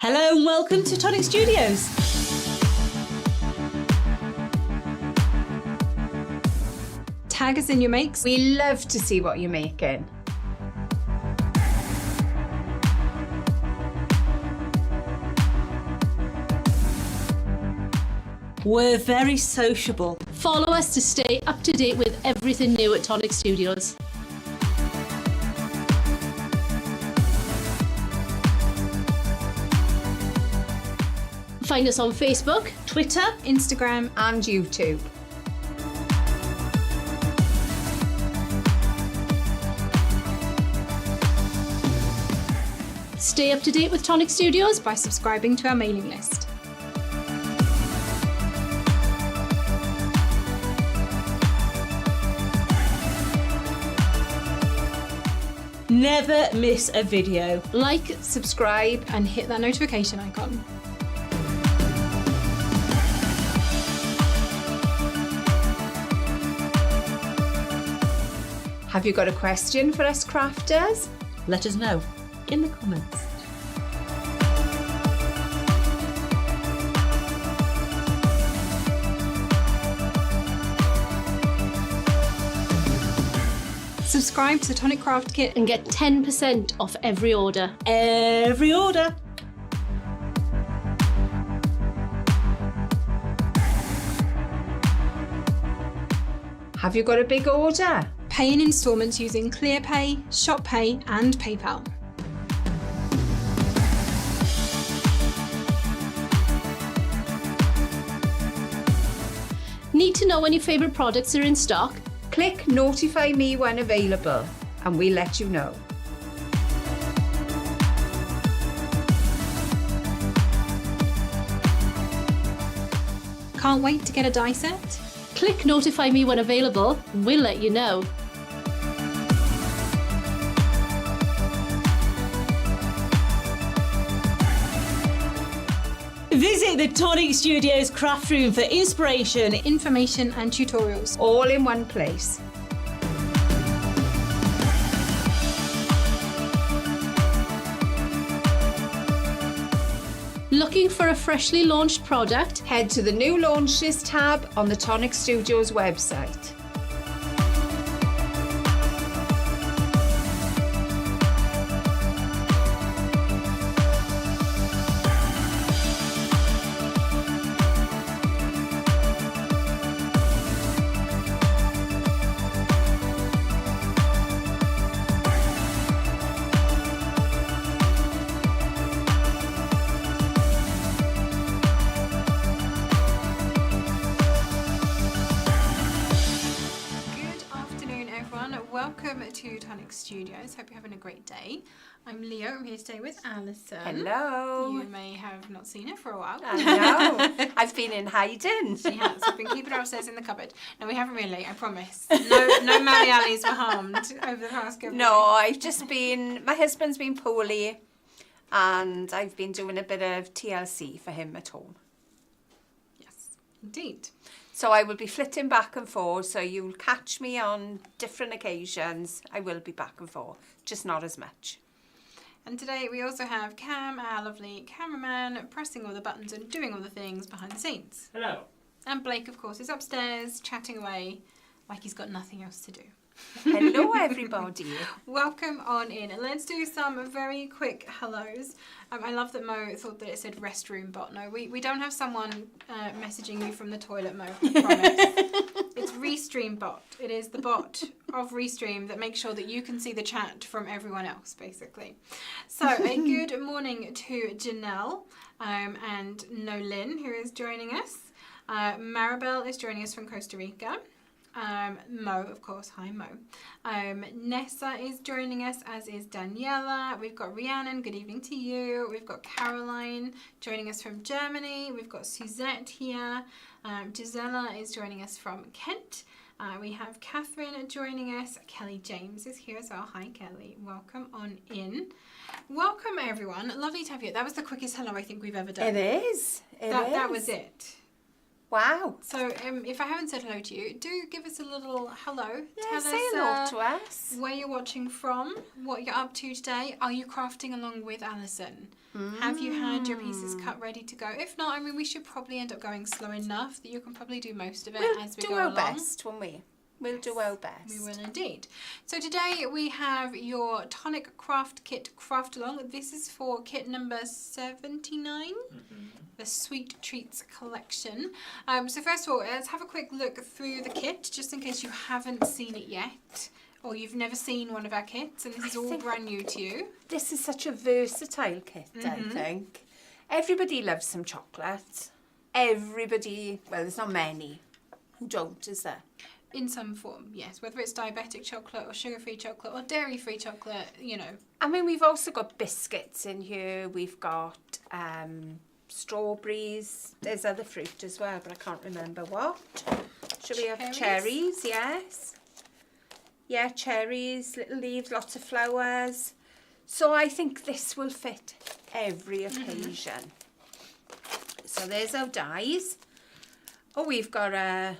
Hello and welcome to Tonic Studios. Tag us in your makes. We love to see what you're making. We're very sociable. Follow us to stay up to date with everything new at Tonic Studios. Find us on Facebook, Twitter, Instagram, And YouTube. stay up to date with Tonic Studios. by subscribing to our mailing list. never miss a video. Like, Subscribe and hit that notification icon. Have you got a question for us crafters? Let us know in the comments. Subscribe to the Tonic Craft Kit. and get 10% off every order. Every order. Have you got a big order? Pay in instalments using ClearPay, ShopPay and PayPal. Need to know when your favourite products are in stock? Click notify me when available and we'll let you know. Can't wait to get a die set? Click notify me when available, we'll let you know. Visit the Tonic Studios craft room for inspiration. Information and tutorials. All in one place. Looking for a freshly launched product? Head to the new launches tab on the Tonic Studios website. Good afternoon, everyone. Welcome to Tonic Studios. Hope you're having a great day. I'm Leo. I'm here today with Alison. Hello. You may have not seen her for a while. I know. I've been in hiding. She has. I've been keeping her upstairs in the cupboard. No, we haven't really, I promise. No Marialis were harmed over the past couple No, I've just been, my husband's been poorly and I've been doing a bit of TLC for him at home. Yes, indeed. So I will be flitting back and forth, so you'll catch me on different occasions. I will be back and forth, just not as much. And today we also have Cam, our lovely cameraman, pressing all the buttons and doing all the things behind the scenes. Hello. And Blake, of course, is upstairs chatting away like he's got nothing else to do. Hello everybody. Welcome on in. Let's do some very quick hellos. I love that Mo thought that it said restroom bot. No, we don't have someone messaging you from the toilet, Mo, I promise. It's Restream bot. It is the bot of Restream that makes sure that you can see the chat from everyone else, basically. So a good morning to Janelle and Nolin, who is joining us. Maribel is joining us from Costa Rica. Mo, of course, hi Mo. Nessa is joining us, as is Daniela. We've got Rhiannon, good evening to you. We've got Caroline joining us from Germany. We've got Suzette here. Gisela is joining us from Kent. We have Catherine joining us. Kelly James is here as well. Hi Kelly, welcome on in. Welcome everyone, lovely to have you. That was the quickest hello I think we've ever done. It is. That was it. Wow. So if I haven't said hello to you, do give us a little hello. Yeah, Tell say us hello to us. where you're watching from, what you're up to today. Are you crafting along with Alison? Have you had your pieces cut ready to go? If not, I mean, we should probably end up going slow enough that you can probably do most of it as we go along. We'll do our best, won't we? We'll do our best. We will indeed. So today we have your Tonic Craft Kit Craftalong. This is for kit number 79, the Sweet Treats collection. So first of all, let's have a quick look through the kit, just in case you haven't seen it yet, or you've never seen one of our kits, and this is all brand new to you. This is such a versatile kit, I think. Everybody loves some chocolate. Everybody, well, there's not many who don't, is there? In some form, yes. Whether it's diabetic chocolate or sugar-free chocolate or dairy-free chocolate, you know. I mean, we've also got biscuits in here. We've got strawberries. There's other fruit as well, but I can't remember what. Should we have cherries? Yes. Yeah, cherries, little leaves, lots of flowers. So I think this will fit every occasion. So there's our dies. Oh, we've got a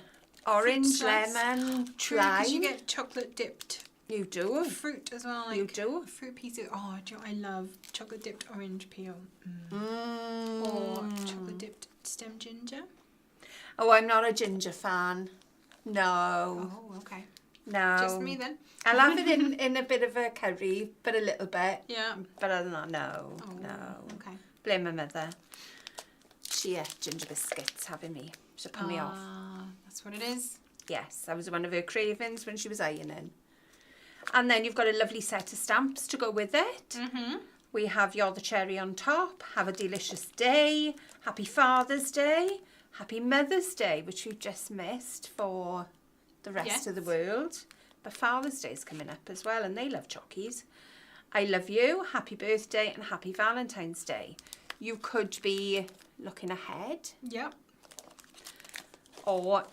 orange, lemon, True, lime. because you get chocolate dipped You do. fruit as well. Like You do. fruit pieces. Oh, do you know, I love chocolate dipped orange peel. Mm. Or chocolate dipped stem ginger. Oh, I'm not a ginger fan. No. Oh, okay. No. Just me then. I'll have it in a bit of a curry, but a little bit. Yeah. But other than that, no. Oh, No. Okay. Blame my mother. She ate ginger biscuits having me. She put me off. That's what it is. Yes, that was one of her cravings when she was ironing. And then you've got a lovely set of stamps to go with it. We have You're the Cherry on top, Have a Delicious Day, Happy Father's Day, Happy Mother's Day, which we've just missed for the rest of the world. But Father's Day is coming up as well, and they love chockies. I Love You, Happy Birthday, and Happy Valentine's Day. You could be looking ahead, Yep. or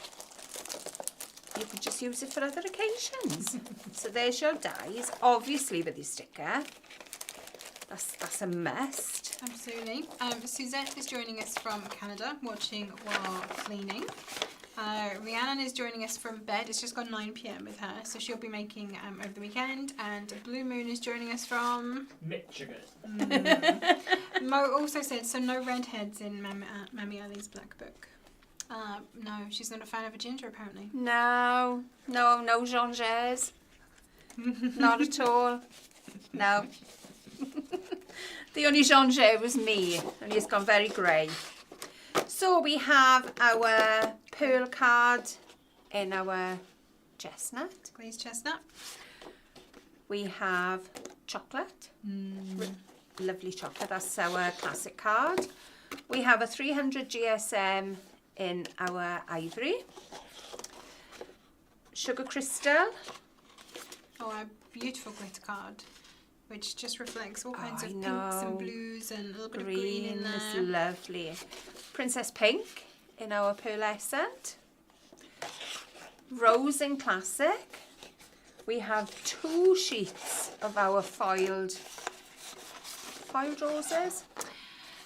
you could just use it for other occasions. So there's your dies, obviously with your sticker. That's a must. Absolutely. Suzette is joining us from Canada, watching while cleaning. Rhiannon is joining us from bed. It's just gone 9 p.m. with her, so she'll be making over the weekend. And Blue Moon is joining us from Michigan. Mo also said, so no redheads in Mammy Ali's Black Book. No, she's not a fan of a ginger apparently. No Jean-Jers. Not at all. No. The only Jean-Jers was me, and he's gone very grey. So we have our pearl card in our chestnut. Glazed chestnut. We have chocolate. Lovely chocolate. That's our classic card. We have a 300 GSM in our ivory. Sugar crystal. Oh, a beautiful glitter card, which just reflects all kinds of I pinks and know. blues and a little bit of green in Green is there. lovely. Princess Pink in our pearlescent. Rose in classic. We have 2 sheets of our foiled roses.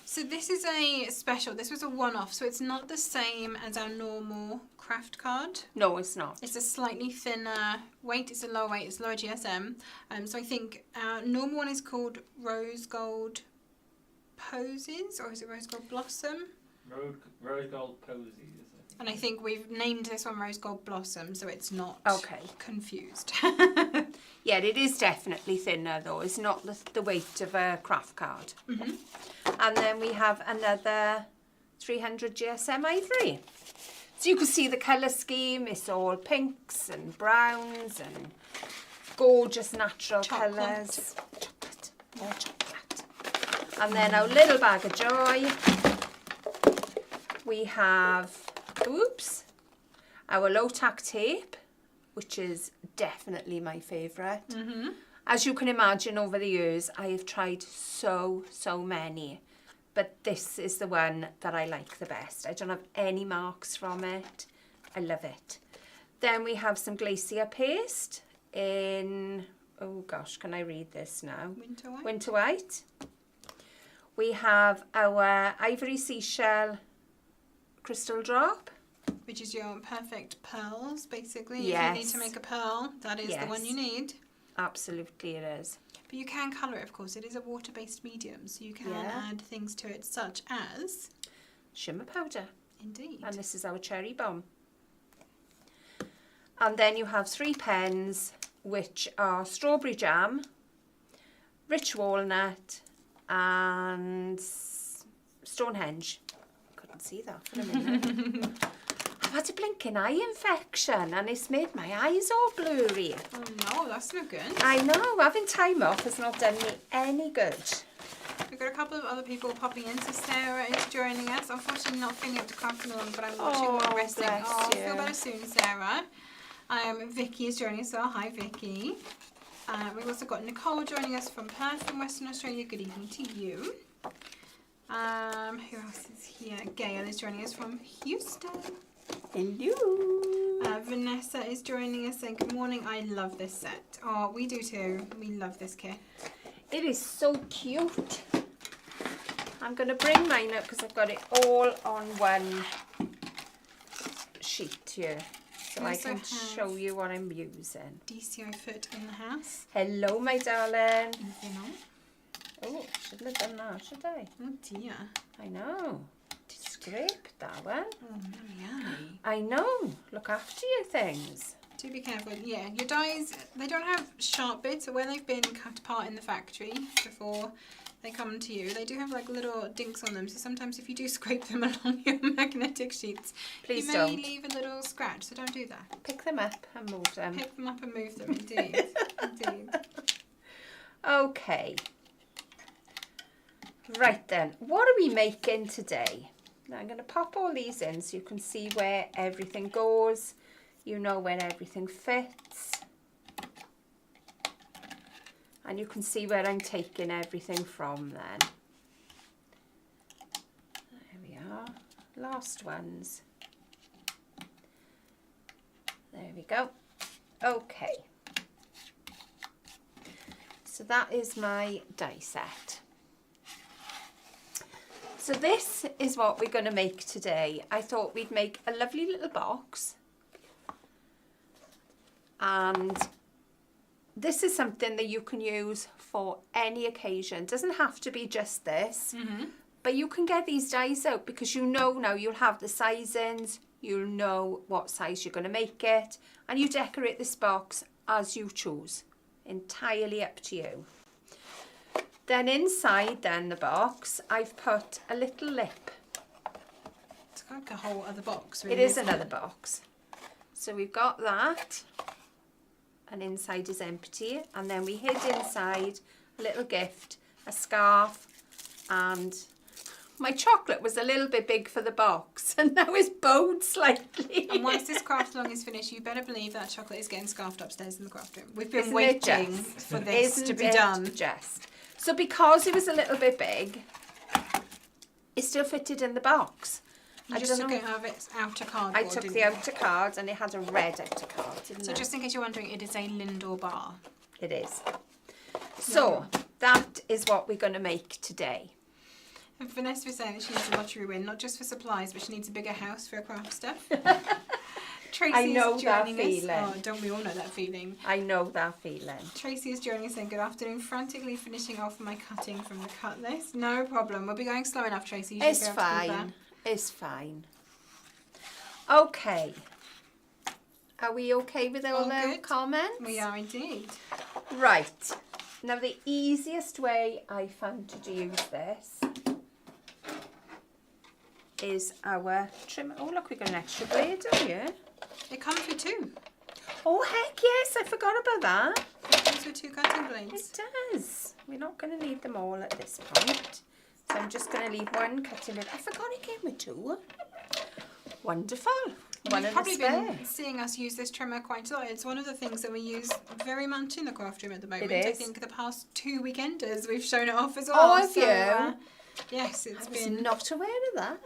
So this is a special. This was a one-off, so it's not the same as our normal craft card. No, it's not. It's a slightly thinner weight. It's a lower weight. It's lower GSM. So I think our normal one is called Rose Gold Poses, or is it Rose Gold Blossom? Rose Gold Posies. And I think we've named this one Rose Gold Blossom, so it's not confused. Yeah, it is definitely thinner though. It's not the weight of a craft card. And then we have another 300 GSM ivory. So you can see the colour scheme. It's all pinks and browns and gorgeous natural colours. Chocolate, more chocolate. And then our little bag of joy. We have, our low tack tape, which is definitely my favourite. As you can imagine, over the years, I have tried so many, but this is the one that I like the best. I don't have any marks from it. I love it. Then we have some glacier paste in, oh gosh, can I read this now? Winter white. Winter white. We have our ivory seashell crystal drop. which is your perfect pearls, basically. Yes. If you need to make a pearl, that is the one you need. Absolutely it is. But you can colour it, of course. It is a water-based medium, so you can Yeah. add things to it, such as... Shimmer powder. Indeed. And this is our cherry bomb. And then you have 3 pens, which are strawberry jam, rich walnut, and Stonehenge. Couldn't see that for a minute. I've had a blinking eye infection and it's made my eyes all blurry. Oh no, that's no good. I know, having time off has not done me any good. We've got a couple of other people popping in. So Sarah is joining us. Unfortunately not feeling up to Craftalong, but I'm watching while resting. bless Oh, you. feel better soon, Sarah. Vicky is joining us. So hi, Vicky. We've also got Nicole joining us from Perth in Western Australia. Good evening to you. Who else is here? Gail is joining us from Houston. Hello. Vanessa is joining us saying good morning. I love this set. Oh, we do too. We love this kit. It is so cute. I'm going to bring mine up because I've got it all on one sheet here. So We I also can have- show you what I'm using. DCI foot in the house. Hello, my darling. You know. Oh, shouldn't have done that, should I? Oh dear. I know. Scraped that one. Oh yummy. I know. Look after your things. Do be careful. Yeah, your dies, they don't have sharp bits, so when they've been cut apart in the factory before they come to you, they do have like little dinks on them. So sometimes if you do scrape them along your magnetic sheets, Please you may don't. leave a little scratch. So don't do that. Pick them up and move them. Pick them up and move them. Indeed. Indeed. Okay. Right then, what are we making today? Now I'm going to pop all these in so you can see where everything goes. You know where everything fits. And you can see where I'm taking everything from then. There we are. Last ones. There we go. Okay. So that is my die set. So this is what we're going to make today. I thought we'd make a lovely little box. And this is something that you can use for any occasion. It doesn't have to be just this. But you can get these dies out because you know now you'll have the sizings. You'll know what size you're going to make it. And you decorate this box as you choose. Entirely up to you. Then inside the box, I've put a little lip. It's like a whole other box, really. It is isn't another box. So we've got that. And inside is empty. And then we hid inside a little gift, a scarf, and my chocolate was a little bit big for the box. And now it's bowed slightly. And once this craft along is finished, you better believe that chocolate is getting scarfed upstairs in the craft room. We've been Isn't it waiting just? for this to Isn't be it done. just? So because it was a little bit big, it still fitted in the box. You just took it out of its outer cardboard. I took didn't the you? outer card and it had a red outer card, didn't So it? just in case you're wondering, it is a Lindor bar. It is. So that is what we're going to make today. And Vanessa was saying that she needs a lottery win, not just for supplies, but she needs a bigger house for her craft stuff. Tracy I know is that joining us. feeling. Oh, don't we all know that feeling? I know that feeling. Tracy is joining us saying good afternoon, frantically finishing off my cutting from the cut list. No problem. We'll be going slow enough, Tracy. You should It's be able to do that. fine. It's fine. Okay. Are we okay with all All the good. comments? We are indeed. Right. Now the easiest way I found to use this is our trim. Oh look, we got an extra blade on here. It comes with two. Oh heck yes, I forgot about that. It comes with two cutting blades. It does. We're not going to need them all at this point. So I'm just going to leave one cutting blade. I forgot it came with two. Wonderful. One You've in probably the spare. been seeing us use this trimmer quite a lot. It's one of the things that we use very much in the craft room at the moment. It I is. think the past 2 weekenders we've shown it off as well. Oh, have So, you? Yes, it's I was been. not aware of that.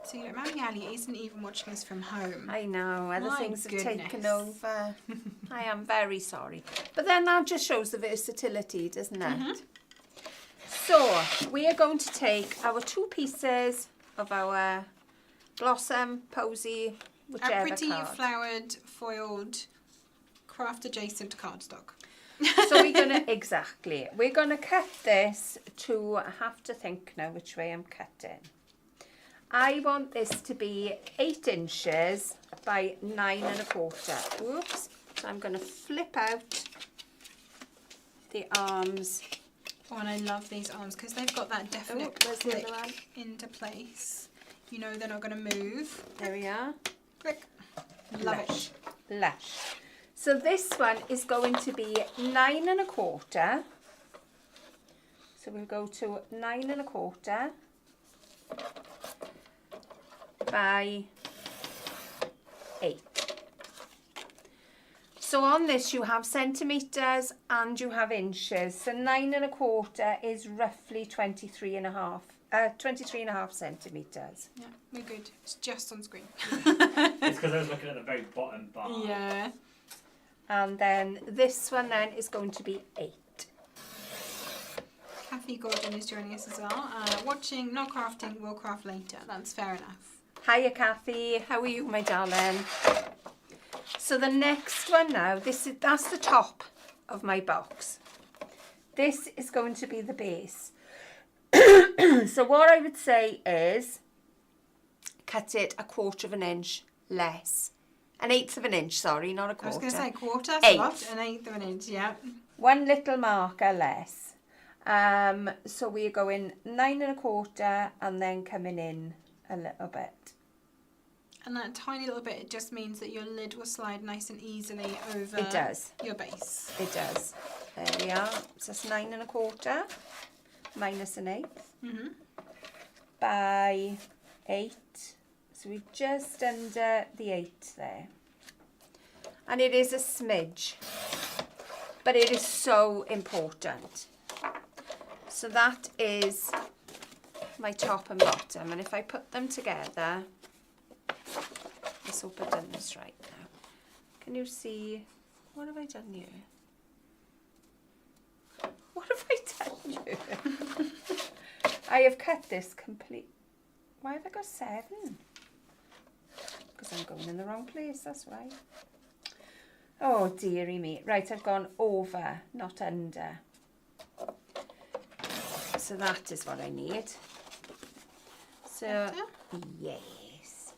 So you know, Mammy Ali isn't even watching us from home. I know, other My things have taken goodness. over. I am very sorry. But then that just shows the versatility, doesn't it? So, we are going to take our 2 pieces of our Blossom Posy whichever A pretty card. flowered, foiled, craft adjacent cardstock. So we're gonna we're gonna cut this to, I have to think now which way I'm cutting. I want this to be 8 inches by 9 1/4. Oops. So I'm gonna flip out the arms. Oh, and I love these arms because they've got that definite where's the click other one? into place. You know they're not going to move. There we are. Click. Love it. Lush. So this one is going to be 9 1/4. So we'll go to 9 1/4 by 8. So on this you have centimetres and you have inches. So 9 1/4 is roughly 23.5 centimetres. Yeah, we're good. It's just on screen. It's because I was looking at the very bottom bar. Yeah. And then this one then is going to be 8. Kathy Gordon is joining us as well. Watching, not crafting, will craft later. That's fair enough. Hiya Kathy, how are you my darling? So the next one now, that's the top of my box. This is going to be the base. So what I would say is cut it 1/4 inch less. 1/8 inch, sorry, not a quarter. I was going to say quarter, Eight. that's 1/8 inch, yeah. One little marker less. So we're going 9 1/4 and then coming in a little bit. And that tiny little bit, it just means that your lid will slide nice and easily over It does. your base. It does. There we are. So that's 9 1/4 minus 1/8 by 8. So we're just under the 8 there. And it is a smidge, but it is so important. So that is my top and bottom. And if I put them together, let's hope I've done this right now. Can you see, what have I done here? What have I done here? I have cut this complete. Why have I got 7? Because I'm going in the wrong place, that's why. Oh dearie me. Right, I've gone over, not under. So that is what I need. So, yes.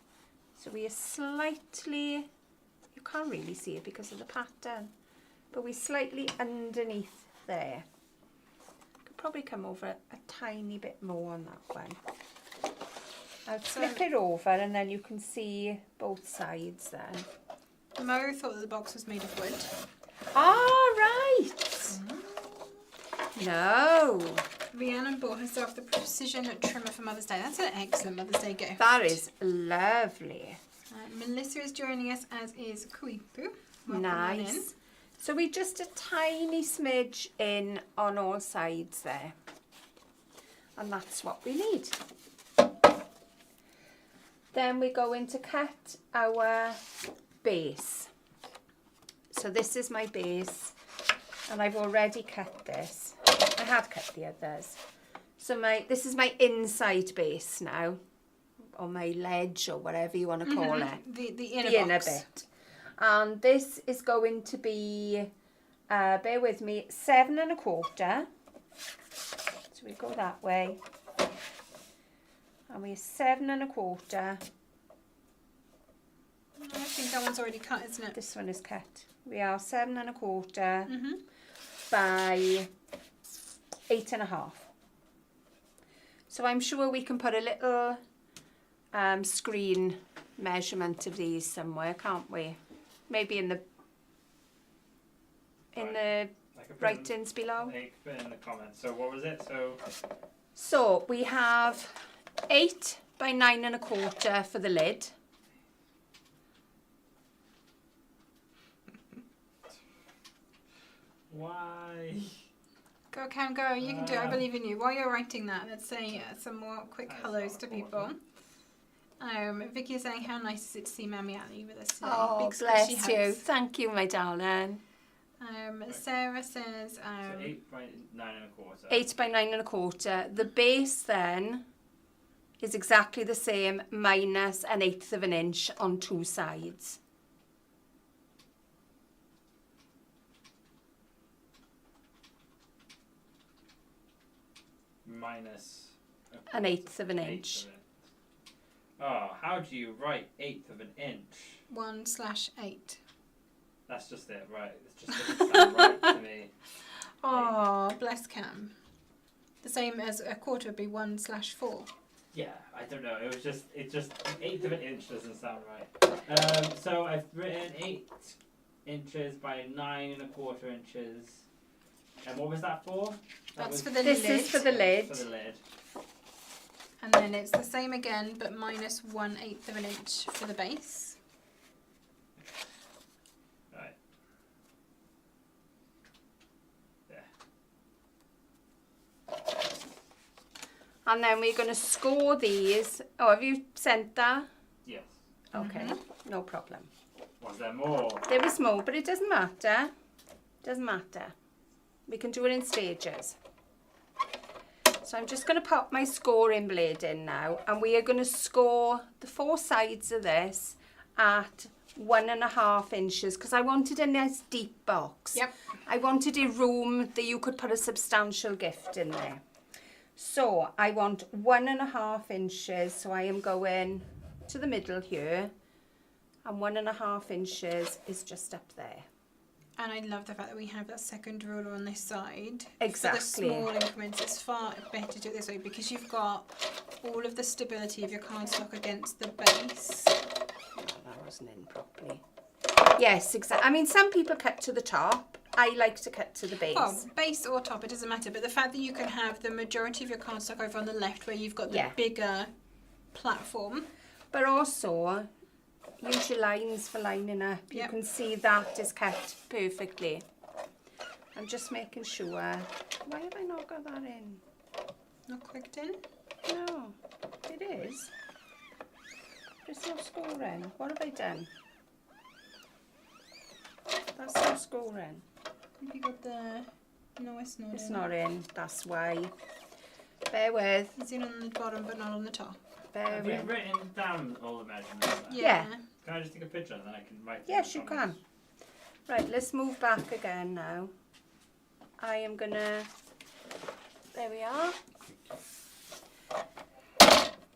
So we are slightly, you can't really see it because of the pattern, but we're slightly underneath there. Could probably come over a tiny bit more on that one. I'll flip it over and then you can see both sides then. Mo thought that the box was made of wood. Ah, right. No. Rhiannon bought herself the precision trimmer for Mother's Day. That's an excellent Mother's Day gift. That is lovely. Melissa is joining us, as is Kuipu. Welcome on in. Nice. So we just a tiny smidge in on all sides there. And that's what we need. Then we're going to cut our base. So this is my base, and I've already cut this. I had cut the others. So this is my inside base now, or my ledge, or whatever you want to call it. The inner The box. inner bit. And this is going to be, bear with me, 7 1/4. So we go that way. And we're 7 1/4. I think that one's already cut, isn't it? This one is cut. We are 7 1/4 by 8 1/2. So I'm sure we can put a little screen measurement of these somewhere, can't we? Maybe in the writings below. I can put it in the comments. So what was it? So we have 8 by 9 1/4 for the lid. Why? Go, Cam, go. You can do it. I believe in you. While you're writing that, let's say some more quick hellos to people. Vicky is saying, how nice is it to see Mammy Ali with us today? Oh, Big bless squishy you. hugs. Thank you, my darling. Sarah says... So 8 by 9 1/4. 8 by 9 1/4. The base then is exactly the same, minus 1/8 of an inch on 2 sides. Minus 1/8 of an 1/8 inch. of it. Oh, how do you write 1/8 of an inch? 1/8. That's just it, right? It just doesn't sound right to me. Oh, bless Cam. The same as a quarter would be 1/4. Yeah, I don't know. It just 1/8 of an inch doesn't sound right. So I've written 8 inches by 9 1/4 inches. And what was that for? That's for the This lid. is for the lid. For the lid. And then it's the same again, but minus 1/8 of an inch for the base. Right. There. And then we're going to score these. Oh, have you sent that? Yes. Okay, no problem. Was there more? There is more, but it doesn't matter. Doesn't matter. We can do it in stages. So I'm just going to pop my scoring blade in now, and we are going to score the 4 sides of this at 1.5 inches because I wanted a nice deep box. Yep. I wanted a room that you could put a substantial gift in there. So I want 1.5 inches. So I am going to the middle here, and 1.5 inches is just up there. And I love the fact that we have that second ruler on this side. Exactly. For the small increments, it's far better to do it this way because you've got all of the stability of your cardstock against the base. Oh, that wasn't in properly. Yes, exactly. I mean, some people cut to the top. I like to cut to the base. Well, base or top, it doesn't matter. But the fact that you can have the majority of your cardstock over on the left where you've got the bigger platform. But also, use your lines for lining up. You can see that is cut perfectly. I'm just making sure. Why have I not got that in? Not clicked in? No, it is. There's no scoring. What have I done? That's no scoring. Have you got the... No, it's not It's in. not in. That's why. Bear with. It's in on the bottom but not on the top. Bear Have you with. written down all the measurements there? Yeah. Can I just take a picture and then I can write them in Yes, the you can. comments? Right, let's move back again now. I am gonna, there we are.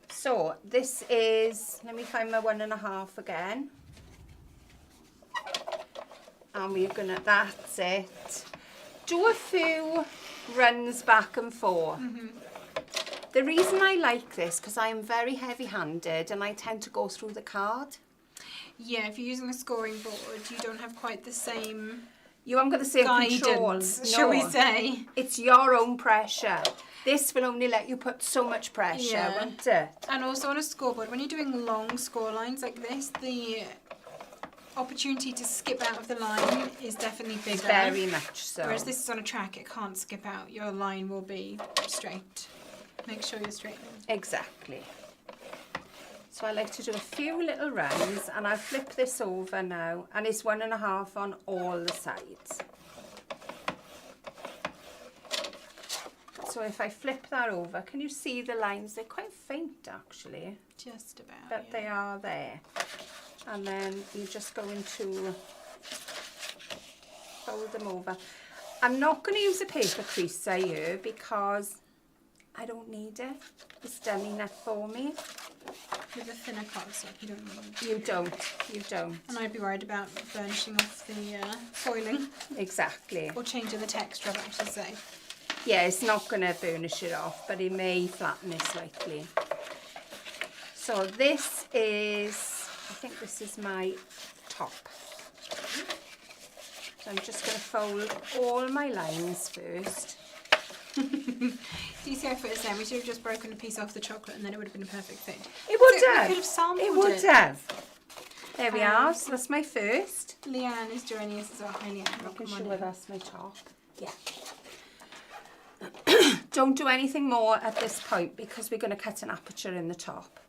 So this is, let me find my 1.5 again. And we're gonna, that's it. Do a few runs back and forth. The reason I like this, because I am very heavy-handed and I tend to go through the card. Yeah, if you're using a scoring board, you don't have quite the same You haven't got the same control. guidance, shall we say. It's your own pressure. This will only let you put so much pressure, Yeah. won't it? And also on a scoreboard, when you're doing long score lines like this, the opportunity to skip out of the line is definitely bigger. Very much so. Whereas this is on a track, it can't skip out. Your line will be straight. Make sure you're straight. Exactly. So I like to do a few little runs, and I'll flip this over now, and it's 1.5 on all the sides. So if I flip that over, can you see the lines? They're quite faint actually, Just about. but they are there. And then you're just going to fold them over. I'm not going to use a paper creaser here because I don't need it. It's done enough for me. With a thinner cardstock, you don't need. You don't. You don't. And I'd be worried about burnishing off the foiling Exactly. or changing the texture of it, I should say. Yeah, it's not going to burnish it off, but it may flatten it slightly. So this is, I think this is my top. So I'm just going to fold all my lines first. Do you see how I put this in? We should have just broken a piece off the chocolate and then it would have been a perfect fit. It would So we have. could have sampled It would it. have. There we are. So that's my first. Leanne is joining us as well. Hi Leanne. I'm Welcome sure on in. that's my top. Yeah. Don't do anything more at this point because we're going to cut an aperture in the top.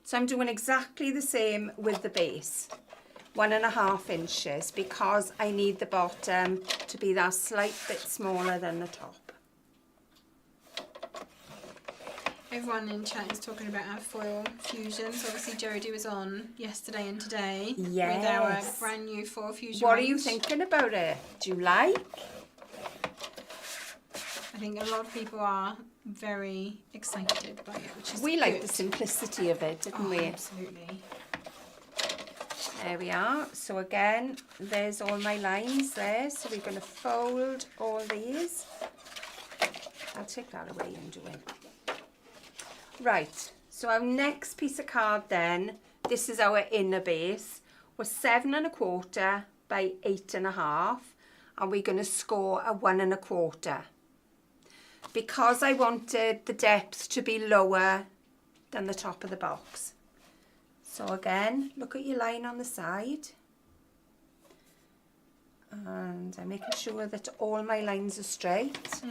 So I'm doing exactly the same with the base. 1.5 inches because I need the bottom to be that slight bit smaller than the top. Everyone in chat is talking about our foil fusions. Obviously, Jodie was on yesterday and today with our brand new foil fusion. What are you thinking about it? Do you like? I think a lot of people are very excited by it, which is We like good. the simplicity of it, didn't we? Absolutely. There we are. So again, there's all my lines there. So we're going to fold all these. I'll take that away and do it. Right, so our next piece of card then, this is our inner base, was 7 1/4 by 8 1/2, and we're going to score a 1 1/4. Because I wanted the depth to be lower than the top of the box. So again, look at your line on the side. And I'm making sure that all my lines are straight.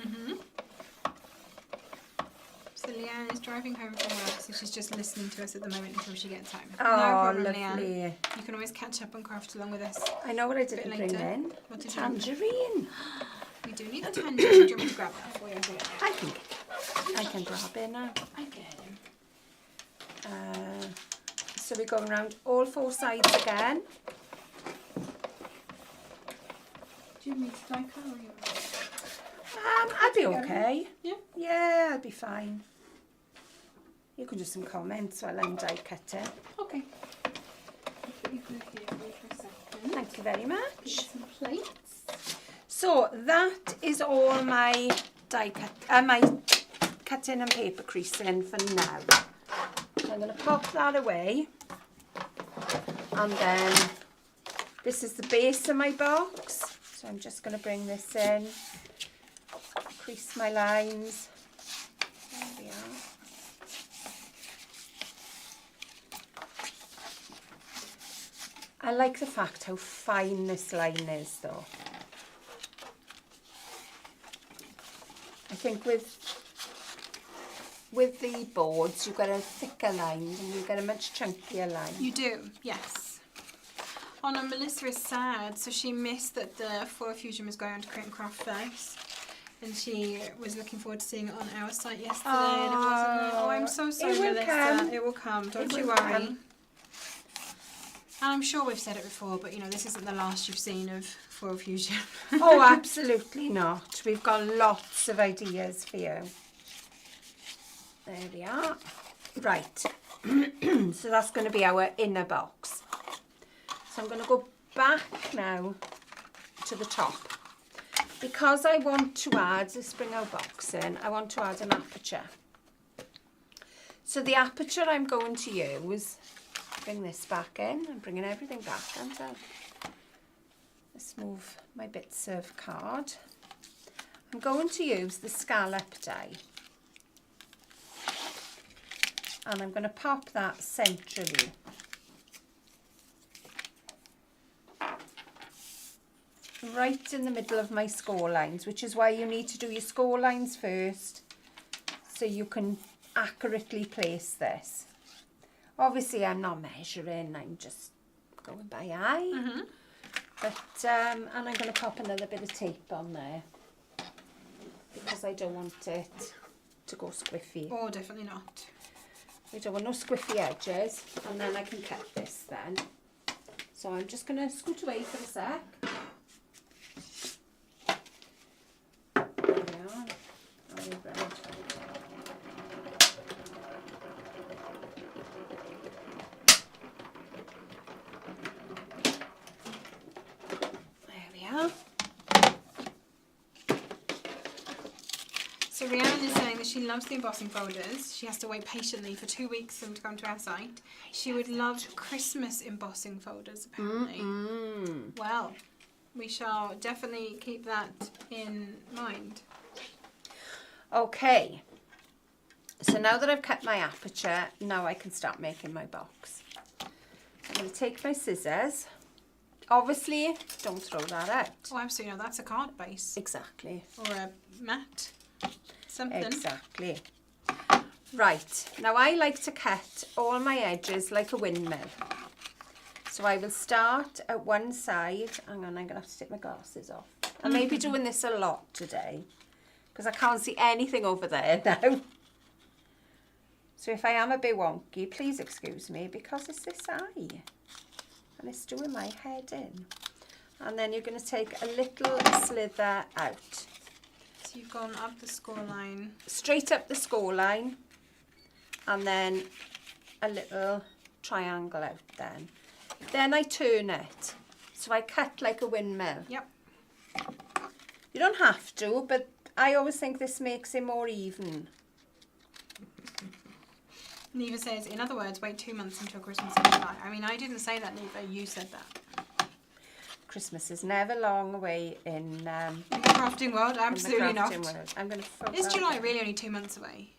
So Leanne is driving home from work, so she's just listening to us at the moment until she gets home. Oh, no problem, lovely. Leanne. You can always catch up on Craftalong with us. I know what I didn't bring later. in. What did you Tangerine. We do need a tangerine. Do you want me to grab that for you? I can grab it now. I get him. So we're going around all 4 sides again. Do you need to die cut or you? I'd be okay. Yeah? Yeah, I'd be fine. You can do some comments while I'm die cutting. Okay. I'll put you through here for a second. Thank you very much. Some plates. So that is all my die cut, my cutting and paper creasing for now. So I'm going to pop that away, and then this is the base of my box. So I'm just going to bring this in, crease my lines. There we are. I like the fact how fine this line is, though. I think with the boards, you get a thicker line and you get a much chunkier line. You do, yes. Oh no, Melissa is sad, so she missed that the foil fusion was going on to Create and Craft first. And she was looking forward to seeing it on our site yesterday, and it wasn't. Oh, I'm so sorry, Melissa. Come. It will come. Don't you will worry. come. And I'm sure we've said it before, but you know, this isn't the last you've seen of foil fusion. Oh, absolutely not. We've got lots of ideas for you. There we are. Right. So that's going to be our inner box. So I'm going to go back now to the top. Because I want to add, let's bring our box in, I want to add an aperture. So the aperture I'm going to use, bring this back in, I'm bringing everything back, aren't I? Let's move my bits of card. I'm going to use the scallop die. And I'm going to pop that centrally. Right in the middle of my score lines, which is why you need to do your score lines first so you can accurately place this. Obviously I'm not measuring, I'm just going by eye. But and I'm going to pop another bit of tape on there because I don't want it to go squiffy. Oh, definitely not. I don't want no squiffy edges, and then I can cut this then. So I'm just going to scoot away for a sec. There we are. I'll leave that. There we are. So Rhiannon is saying that she loves the embossing folders. She has to wait patiently for 2 weeks for them to come to our site. She would love Christmas embossing folders, apparently. Well, we shall definitely keep that in mind. Okay. So now that I've cut my aperture, now I can start making my box. I'm going to take my scissors. Obviously, don't throw that out. Oh, absolutely. No, that's a card base. Exactly. Or a mat. Something. Exactly. Right, now I like to cut all my edges like a windmill. So I will start at one side. Hang on, I'm going to have to take my glasses off. I may be doing this a lot today because I can't see anything over there now. So if I am a bit wonky, please excuse me, because it's this eye and it's doing my head in. And then you're going to take a little slither out. So you've gone up the score line. Straight up the score line, and then a little triangle out then. Then I turn it. So I cut like a windmill. Yep. You don't have to, but I always think this makes it more even. Neva says, in other words, wait 2 months until Christmas in July. I mean, I didn't say that, Neva. You said that. Christmas is never long away in the crafting world, absolutely in the crafting not. world. I'm going to. Is July really only 2 months away?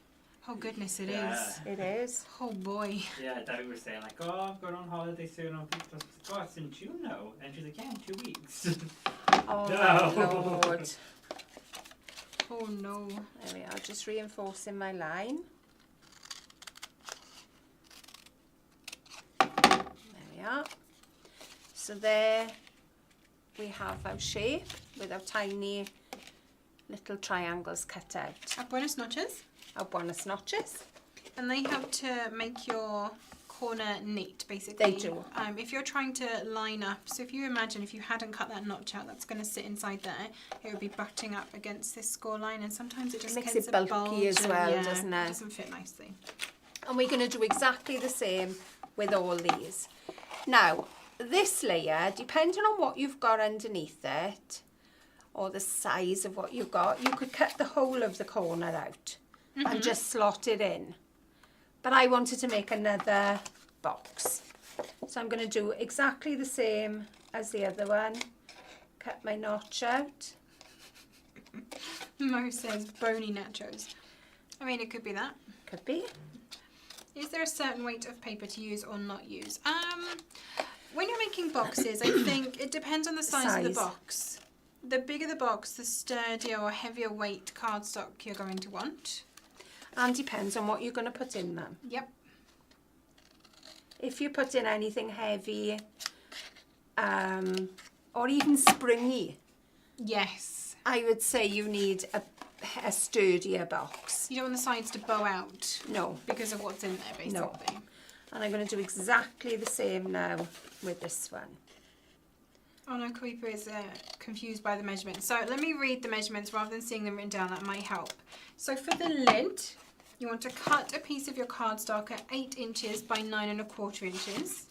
Oh goodness, it is. It is. Oh boy. Yeah, Daddy was saying like, oh, I'm going on holiday soon. I'm thinking, oh, it's in June now. And she's like, yeah, in 2 weeks. Oh No. my Lord. Oh no. There we are, just reinforcing my line. There we are. So there we have our shape with our tiny little triangles cut out. Our bonus notches. Our bonus notches. And they help to make your corner neat, basically. They do. If you're trying to line up, so if you imagine if you hadn't cut that notch out, that's going to sit inside there, it would be butting up against this score line, and sometimes it just Makes gets it a bulky bulge as and, well, yeah, doesn't it? doesn't fit nicely. And we're going to do exactly the same with all these. Now, this layer, depending on what you've got underneath it, or the size of what you've got, you could cut the whole of the corner out and just slot it in. But I wanted to make another box. So I'm going to do exactly the same as the other one. Cut my notch out. Mo says bony nachos. I mean, it could be that. Could be. Is there a certain weight of paper to use or not use? When you're making boxes, I think it depends on the size of the box. The bigger the box, the sturdier or heavier weight cardstock you're going to want. And depends on what you're going to put in them. Yep. If you put in anything heavy or even springy, Yes. I would say you need a sturdier box. You don't want the sides to bow out No. because of what's in there, basically. No. And I'm going to do exactly the same now with this one. Oh no, Kweeper is confused by the measurements. So let me read the measurements rather than seeing them written down. That might help. So for the lid, you want to cut a piece of your cardstock at 8 inches by 9¼ inches.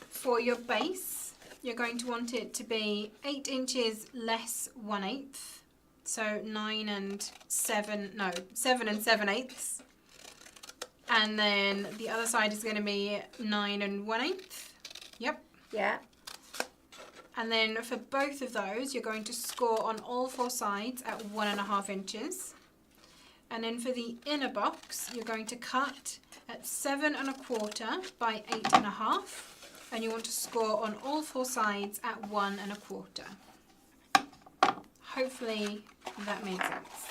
For your base, you're going to want it to be 8 inches less 1/8. So 7 and 7/8. And then the other side is going to be 9 1/8. Yep. Yeah. And then for both of those, you're going to score on all 4 sides at 1½ inches. And then for the inner box, you're going to cut at 7 1/4 by 8 1/2. And you want to score on all 4 sides at 1 1/4. Hopefully that made sense.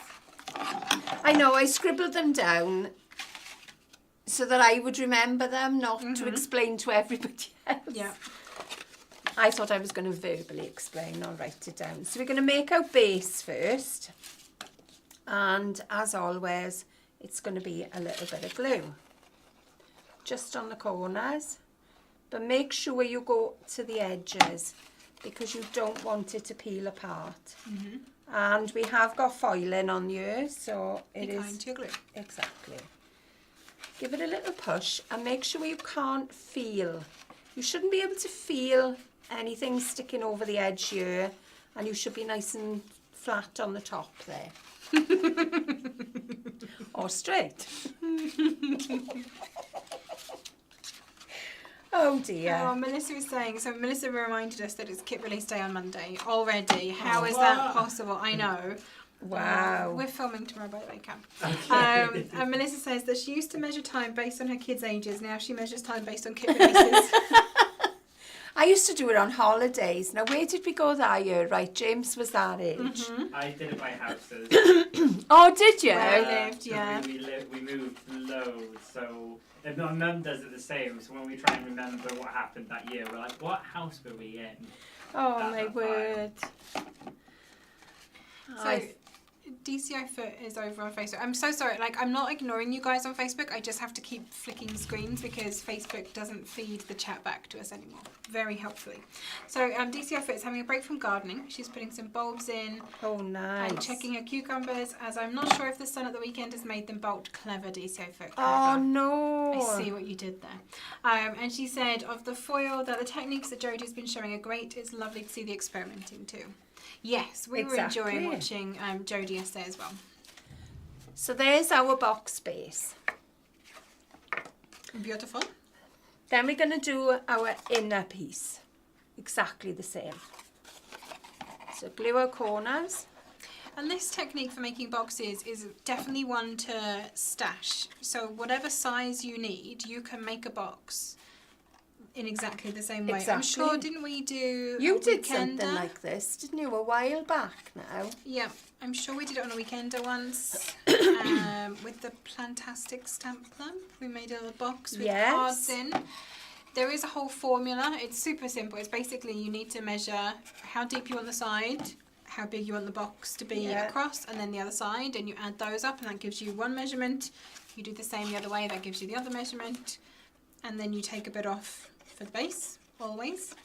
I know, I scribbled them down so that I would remember them, not to explain to everybody else. Yeah. I thought I was going to verbally explain. I'll write it down. So we're going to make our base first. And as always, it's going to be a little bit of glue. Just on the corners. But make sure you go to the edges because you don't want it to peel apart. And we have got foiling on yours, so it Be is... kind to your glue. Exactly. Give it a little push and make sure you can't feel. You shouldn't be able to feel anything sticking over the edge here, and you should be nice and flat on the top there. Or straight. Oh dear. Oh, Melissa was saying, so Melissa reminded us that it's kit release day on Monday already. How is that possible? I know. Wow. We're filming tomorrow, by the way, Cam. Okay. And Melissa says that she used to measure time based on her kids' ages. Now she measures time based on kit releases. I used to do it on holidays. Now, where did we go that year? Right, James was that age. I did it by houses. Oh, did you? Where I lived, So yeah. we moved loads, so if my mum does it the same. So when we try and remember what happened that year, we're like, what house were we in? Oh, That's my not word. So, DCI Foot is over on Facebook. I'm so sorry. Like, I'm not ignoring you guys on Facebook. I just have to keep flicking screens because Facebook doesn't feed the chat back to us anymore. Very helpfully. So, DCI Foot is having a break from gardening. She's putting some bulbs in. Oh, nice. And checking her cucumbers, as I'm not sure if the sun at the weekend has made them bolt. Clever, DCI Foot. Clever. Oh, no. I see what you did there. And she said of the foil that the techniques that Jodie's been showing are great. It's lovely to see the experimenting too. Yes, we were enjoying watching Jodie yesterday as well. So there's our box base. Beautiful. Then we're going to do our inner piece. Exactly the same. So glue our corners. And this technique for making boxes is definitely one to stash. So whatever size you need, you can make a box in exactly the same way. Exactly. I'm sure, didn't we do You a did weekender? something like this, didn't you, a while back now? Yeah, I'm sure we did it on a weekender once with the Plantastic stamp lamp. We made a little box with cards in. There is a whole formula. It's super simple. It's basically you need to measure how deep you want the side, how big you want the box to be across, and then the other side, and you add those up, and that gives you one measurement. You do the same the other way, that gives you the other measurement, and then you take a bit off for the base, always,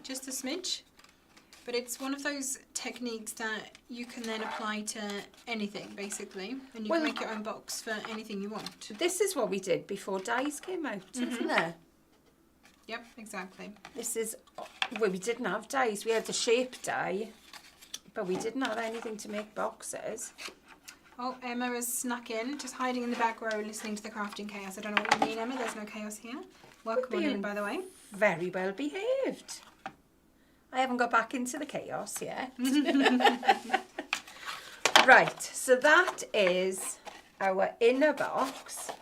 just a smidge. But it's one of those techniques that you can then apply to anything, basically, and you can make your own box for anything you want. This is what we did before dies came out, isn't it? Yep, exactly. This is, well, we didn't have dies. We had the shape die, but we didn't have anything to make boxes. Oh, Emma has snuck in, just hiding in the back row, listening to the crafting chaos. I don't know what you mean, Emma. There's no chaos here. Welcome on in, by the way. Very well behaved. I haven't got back into the chaos yet. Right, so that is our inner box.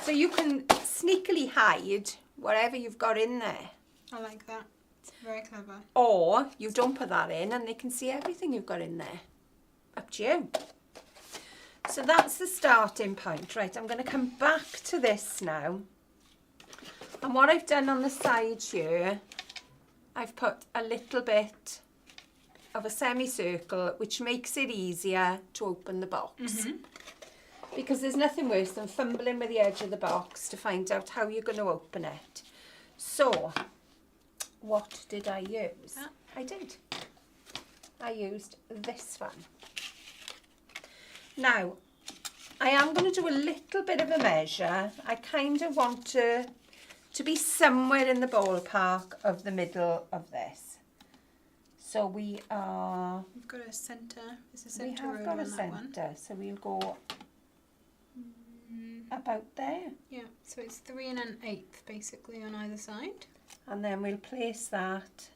So you can sneakily hide whatever you've got in there. I like that. It's very clever. Or you don't put that in and they can see everything you've got in there. Up to you. So that's the starting point. Right, I'm going to come back to this now. And what I've done on the side here, I've put a little bit of a semicircle, which makes it easier to open the box. Because there's nothing worse than fumbling with the edge of the box to find out how you're going to open it. So, what did I use? I used this one. Now, I am going to do a little bit of a measure. I kind of want to be somewhere in the ballpark of the middle of this. So we are... We've got a centre. There's a centre We have got a centre, so we'll go about there. Yeah, so it's 3 1/8 basically on either side. And then we'll place that.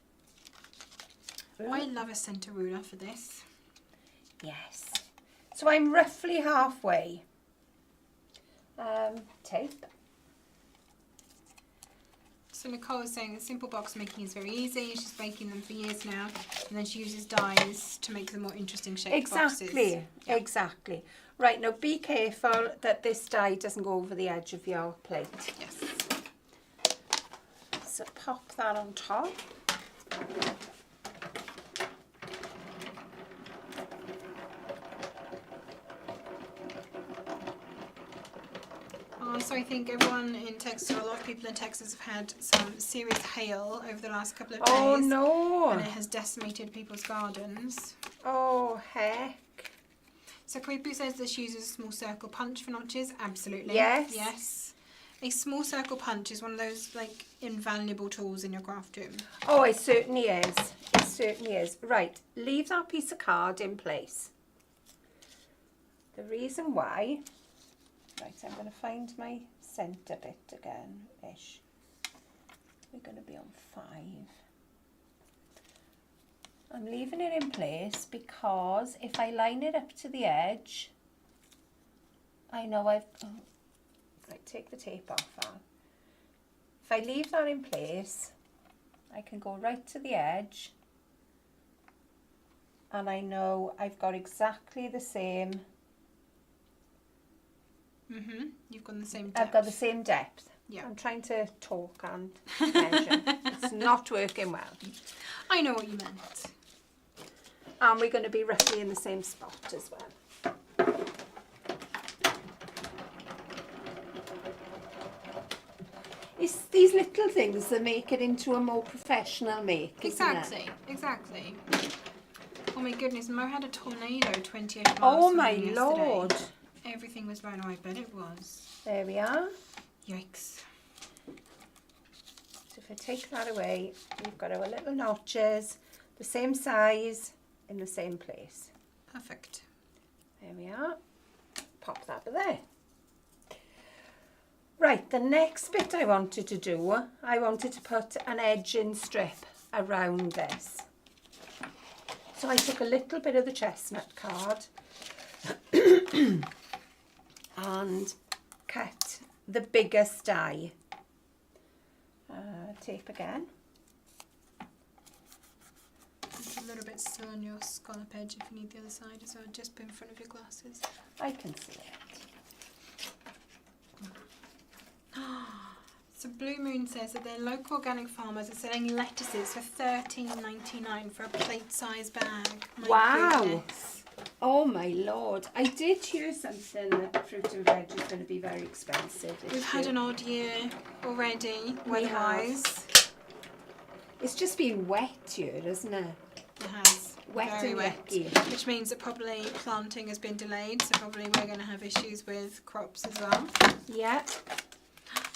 I love a centre ruler for this. Yes. So I'm roughly halfway. Tape. So Nicole was saying that simple box making is very easy. She's making them for years now, and then she uses dies to make them more interesting shaped boxes. Exactly. Right, now be careful that this die doesn't go over the edge of your plate. Yes. So pop that on top. So I think everyone in Texas, or a lot of people in Texas, have had some serious hail over the last couple of days. Oh no! And it has decimated people's gardens. Oh heck! So Kwepu says this uses a small circle punch for notches. Absolutely. Yes. Yes. A small circle punch is one of those like invaluable tools in your craft room. Oh, it certainly is. It certainly is. Right, leave that piece of card in place. The reason why... Right, I'm going to find my centre bit again-ish. We're going to be on 5. I'm leaving it in place because if I line it up to the edge, I know I've... Oh, right, take the tape off that. If I leave that in place, I can go right to the edge and I know I've got exactly the same... You've got the same depth. I've got the same depth. Yeah. I'm trying to talk and measure. It's not working well. I know what you meant. And we're going to be roughly in the same spot as well. It's these little things that make it into a more professional make, Exactly, isn't it? exactly. Oh my goodness, Mo had a tornado 28 miles Oh from my him yesterday. lord. Everything was blown away, I bet it was. There we are. Yikes. So if I take that away, we've got our little notches, the same size, in the same place. Perfect. There we are. Pop that there. Right, the next bit I wanted to do, I wanted to put an edging strip around this. So I took a little bit of the chestnut card and cut the biggest die. Tape again. It's a little bit still on your scallop edge if you need the other side as well, just in front of your glasses. I can see it. So Blue Moon says that their local organic farmers are selling lettuces for $13.99 for a plate-sized bag. My Wow. goodness. Oh my lord. I did hear something that fruit and veg is going to be very expensive. We've had an odd year already, We have. weather-wise. It's just been wet here, isn't it? It has. Wet Very and wet. yucky. Which means that probably planting has been delayed, so probably we're going to have issues with crops as well. Yeah.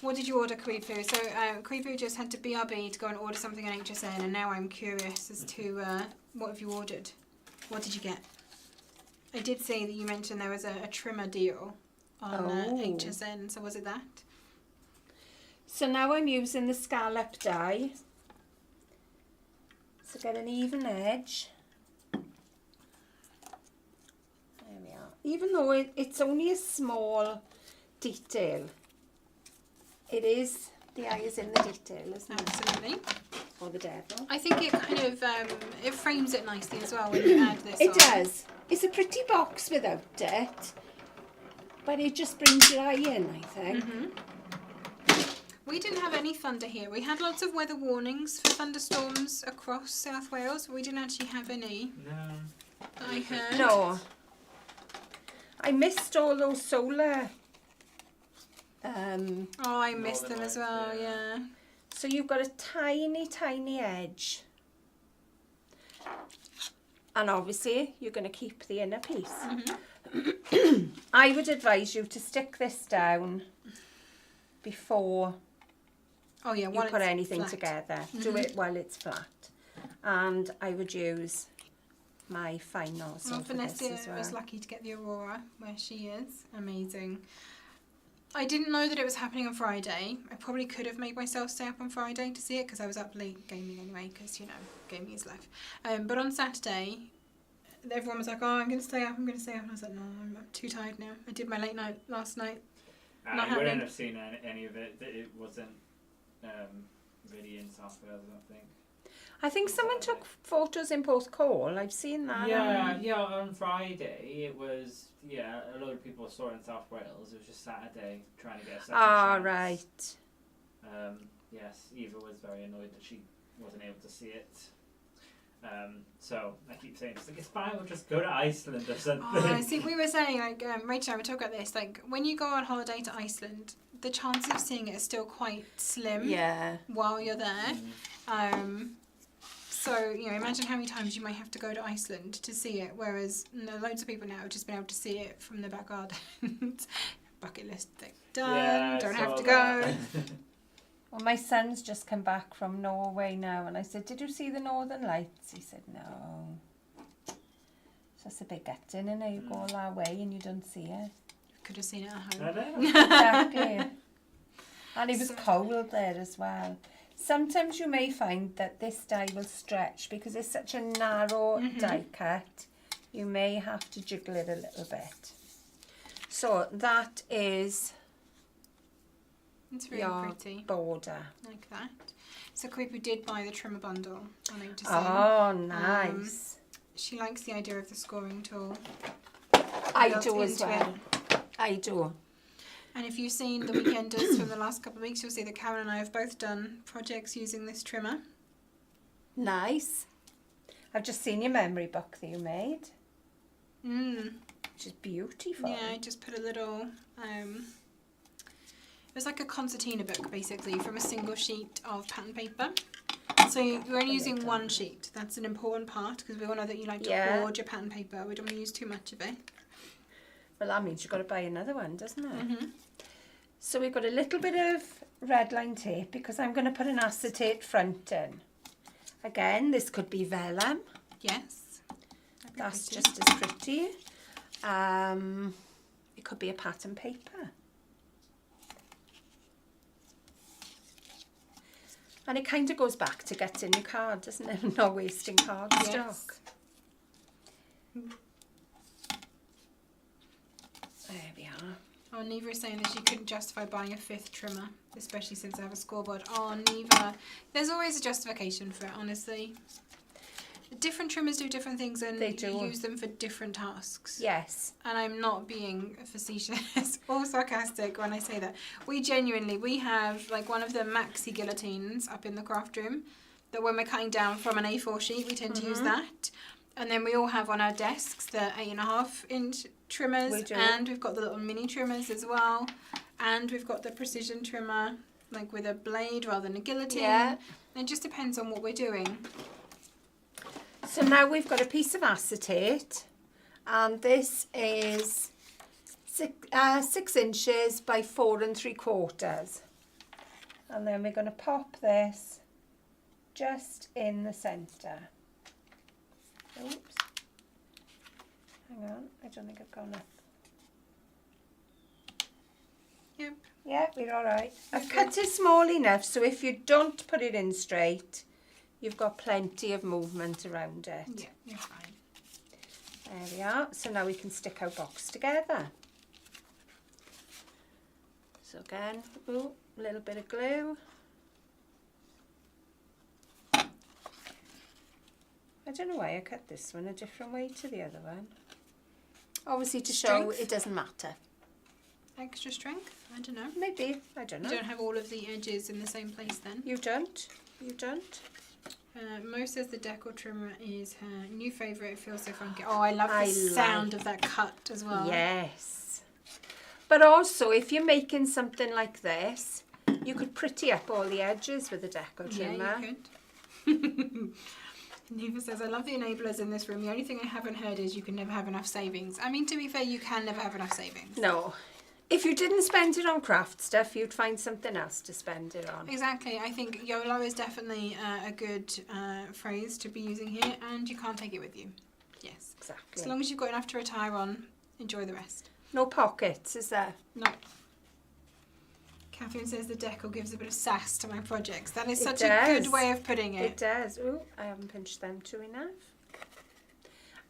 What did you order, Krifu? So Krifu just had to BRB to go and order something on HSN, and now I'm curious as to what have you ordered? What did you get? I did see that you mentioned there was a trimmer deal on HSN, so was it that? So now I'm using the scallop die. So get an even edge. There we are. Even though it's only a small detail, it is, the eye is in the detail, isn't it? Absolutely. Or the devil. I think it kind of it frames it nicely as well when you add this It on. does. It's a pretty box without it, but it just brings your eye in, I think. We didn't have any thunder here. We had lots of weather warnings for thunderstorms across South Wales, but we didn't actually have any. No. That I heard. No. I missed all those solar. Oh, I missed them Northern as well, lights, yeah. So you've got a tiny, tiny edge. And obviously you're going to keep the inner piece. I would advise you to stick this down before Oh yeah, you while put it's anything flat. together. Do it while it's flat. And I would use my fine nozzle Well, for this Vanessa as well. was lucky to get the Aurora where she is. Amazing. I didn't know that it was happening on Friday. I probably could have made myself stay up on Friday to see it because I was up late gaming anyway because, you know, gaming is life. But on Saturday, everyone was like, oh, I'm going to stay up, I'm going to stay up. And I was like, no, I'm too tired now. I did my late night last night. Not You happening. wouldn't have seen any of it. It wasn't really in South Wales, I don't think. I think someone took photos in Porthcawl. I've seen that. Yeah, on Friday it was, a lot of people saw it in South Wales. It was just Saturday trying to get a second chance. Right. Yes, Eva was very annoyed that she wasn't able to see it. So I keep saying, it's fine, we'll just go to Iceland or something. Oh, see, we were saying, like, Rachel and I were talking about this, like, when you go on holiday to Iceland, the chances of seeing it are still quite slim Yeah. while you're there. So, you know, imagine how many times you might have to go to Iceland to see it, whereas loads of people now have just been able to see it from the back garden. Bucket list thing done, Yeah, I don't saw have to that. go. Well, my son's just come back from Norway now, and I said, did you see the Northern Lights? He said, no. So it's a bit gutting, and you go all that way and you don't see it. Could have seen it at I home. know. Exactly. And it was So- cold there as well. Sometimes you may find that this die will stretch because it's such a narrow die cut. You may have to jiggle it a little bit. So that is It's really your pretty, border. like that. So Creeper did buy the trimmer bundle on HSN. Oh, nice. She likes the idea of the scoring tool. I built do as into it. well. I do. And if you've seen the weekenders from the last couple of weeks, you'll see that Karen and I have both done projects using this trimmer. Nice. I've just seen your memory book that you made, Mm. which is beautiful. Yeah, I just put a little, it was like a concertina book basically from a single sheet of pattern paper. So you're only using one sheet. That's an important part because we all know that you like to hoard your pattern paper. We don't want to use too much of it. Well, that means you've got to buy another one, doesn't it? Mm-hmm. So we've got a little bit of red line tape because I'm going to put an acetate front in. Again, this could be vellum. Yes. That's just as pretty. It could be a pattern paper. And it kind of goes back to getting your card, doesn't it? Not wasting cardstock. Yes. There we are. Oh, Neva is saying that she couldn't justify buying a 5th trimmer, especially since I have a scoreboard. Oh, Neva, there's always a justification for it, honestly. Different trimmers do different things and They do. use them for different tasks. Yes. And I'm not being facetious or sarcastic when I say that. We have like one of the maxi guillotines up in the craft room that when we're cutting down from an A4 sheet, we tend to use that. And then we all have on our desks the 8.5 inch trimmers. We do. And we've got the little mini trimmers as well. And we've got the precision trimmer, like with a blade rather than a guillotine. Yeah. It just depends on what we're doing. So now we've got a piece of acetate, and this is 6 inches by 4 3/4. And then we're going to pop this just in the centre. Oops. Hang on, I don't think I've gone up. Yep. Yeah, we're all right. I've cut it small enough so if you don't put it in straight, you've got plenty of movement around it. Yeah, you're fine. There we are. So now we can stick our box together. So again, ooh, a little bit of glue. I don't know why I cut this one a different way to the other one. Obviously to show Strength? it doesn't matter. Extra strength? I don't know. Maybe, I don't know. You don't have all of the edges in the same place then. You don't? You don't? Mo says the deco trimmer is her new favourite. It feels so funky. Oh, I love the I sound of that cut as well. Yes. But also, if you're making something like this, you could pretty up all the edges with a deco trimmer. Yeah, you could. Neva says, I love the enablers in this room. The only thing I haven't heard is you can never have enough savings. I mean, to be fair, you can never have enough savings. No. If you didn't spend it on craft stuff, you'd find something else to spend it on. Exactly. I think YOLO is definitely a good phrase to be using here, and you can't take it with you. Yes. Exactly. As long as you've got enough to retire on, enjoy the rest. No pockets, is there? No. Catherine says the deco gives a bit of sass to my projects. That is It such does. a good way of putting It it. does. Ooh, I haven't pinched them too enough.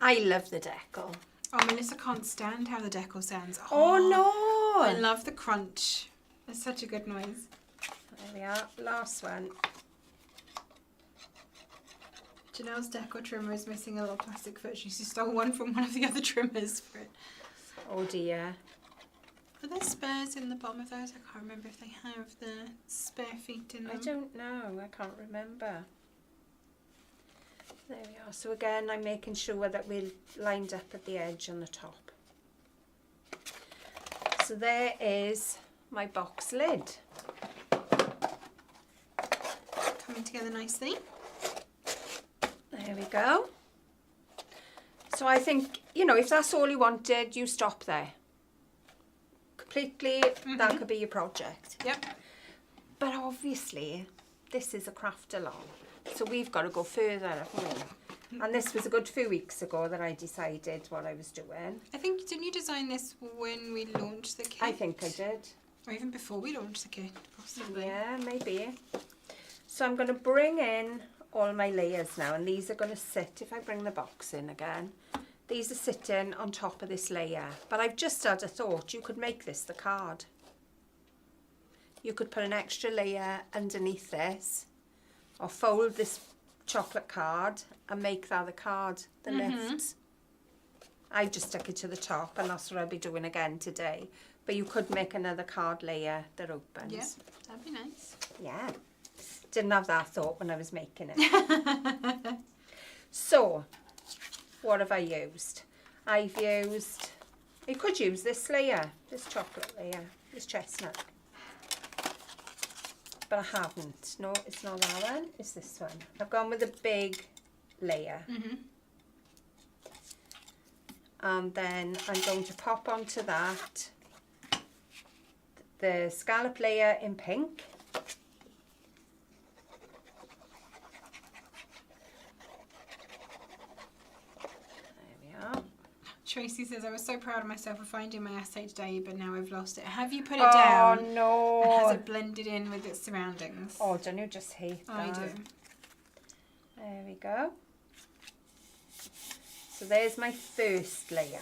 I love the deco. Oh, Melissa can't stand how the deco sounds. Oh no! I love the crunch. It's such a good noise. There we are. Last one. Janelle's deco trimmer is missing a little plastic foot. She stole one from one of the other trimmers for it. Oh dear. Are there spurs in the bottom of those? I can't remember if they have the spare feet in them. I don't know. I can't remember. There we are. So again, I'm making sure that we're lined up at the edge on the top. So there is my box lid. Coming together nicely. There we go. So I think, you know, if that's all you wanted, you stop there. Completely, that could be your project. Yep. But obviously, this is a Craftalong. So we've got to go further, haven't we? And this was a good few weeks ago that I decided what I was doing. I think, didn't you design this when we launched the kit? I think I did. Or even before we launched the kit, possibly. Yeah, maybe. So I'm going to bring in all my layers now, and these are going to sit, if I bring the box in again, these are sitting on top of this layer. But I've just had a thought, you could make this the card. You could put an extra layer underneath this, or fold this chocolate card and make that the card that lifts. I just stuck it to the top, and that's what I'll be doing again today. But you could make another card layer that opens. Yeah, that'd be nice. Yeah. Didn't have that thought when I was making it. So, what have I used? I've used, you could use this layer, this chocolate layer, this chestnut. But I haven't. No, it's not that one, it's this one. I've gone with a big layer. And then I'm going to pop onto that the scallop layer in pink. Tracy says, I was so proud of myself for finding my essay today, but now I've lost it. Have you put it down? Oh no. And has it blended in with its surroundings? Oh, don't you just hate that? I do. There we go. So there's my first layer.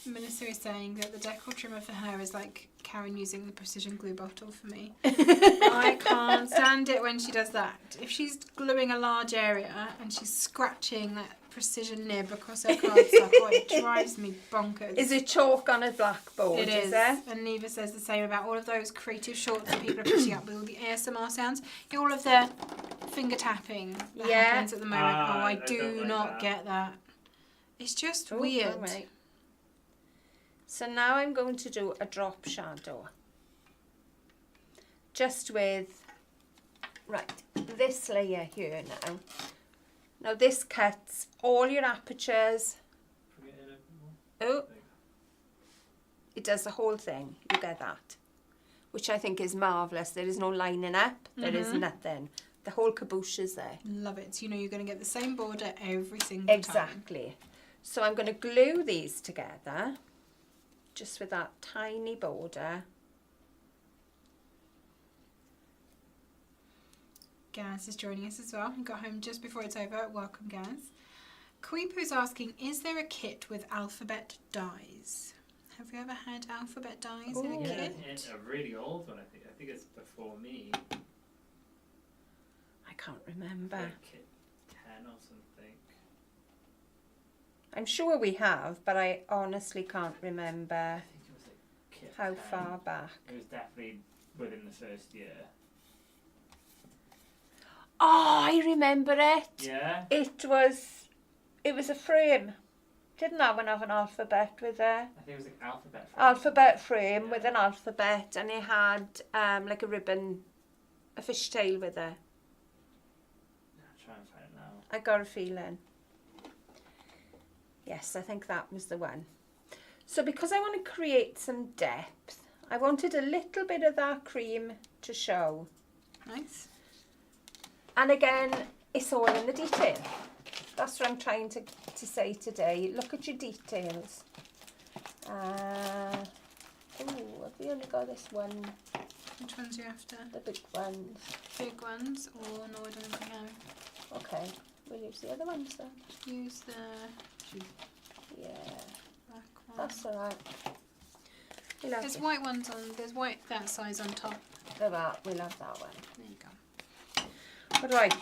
Melissa is saying that the decal trimmer for her is like Karen using the precision glue bottle for me. I can't stand it when she does that. If she's gluing a large area and she's scratching that precision nib across her cardstock, oh, it drives me bonkers. Is it chalk on a blackboard? It is. It? And Neva says the same about all of those creative shorts that people are putting up with all the ASMR sounds. All of the finger tapping that happens at the moment. I do don't not like that. get that. It's just Oh, weird. all right. So now I'm going to do a drop shadow. Just with, right, this layer here now. Now this cuts all your apertures. Oh, it does the whole thing. You get that. Which I think is marvellous. There is no lining up. There is nothing. The whole caboose is there. Love it. So you know you're going to get the same border every single time. Exactly. So I'm going to glue these together. Just with that tiny border. Gaz is joining us as well. He got home just before it's over. Welcome, Gaz. Kweepu's asking, is there a kit with alphabet dies? Have you ever had alphabet dies in a Yeah, kit? it's a really old one, I think. I think it's before me. I can't remember. Like kit 10 or something. I'm sure we have, but I honestly can't remember I think it was like kit how 10. far back. It was definitely within the first year. Oh, I remember it. Yeah? It was a frame. Didn't that one have an alphabet with a I think it was like alphabet. alphabet frame Yeah. with an alphabet, and it had like a ribbon, a fishtail with it. I'll try and find it now. I got a feeling. Yes, I think that was the one. So because I want to create some depth, I wanted a little bit of that cream to show. Nice. And again, it's all in the detail. That's what I'm trying to say today. Look at your details. Oh, have we only got this one? Which ones are you after? The big ones. Big ones or no, I don't think we have. Okay, we'll use the other ones then. Use the Yeah, black one. that's alright. We'll have There's this. white ones on, there's white that size on top. We'll have that one. There you go. Right,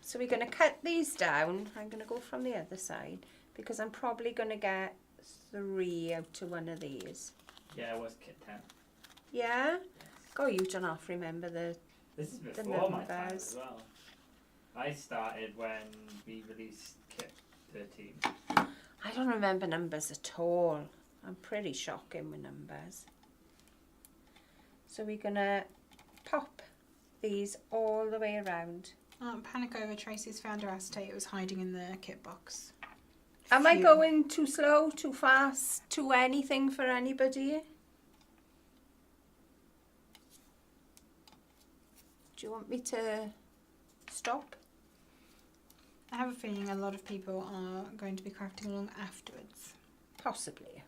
so we're going to cut these down. I'm going to go from the other side because I'm probably going to get 3 out of one of these. Yeah, it was kit 10. Yeah? Yes. God, you don't have to remember the... This is The before my time numbers. as well. I started when we released kit 13. I don't remember numbers at all. I'm pretty shocking with numbers. So we're going to pop these all the way around. Panic over, Tracy's found her acetate. It was hiding in the kit box. Am I Phew. going too slow, too fast, too anything for anybody? Do you want me to stop? I have a feeling a lot of people are going to be crafting along afterwards. Possibly.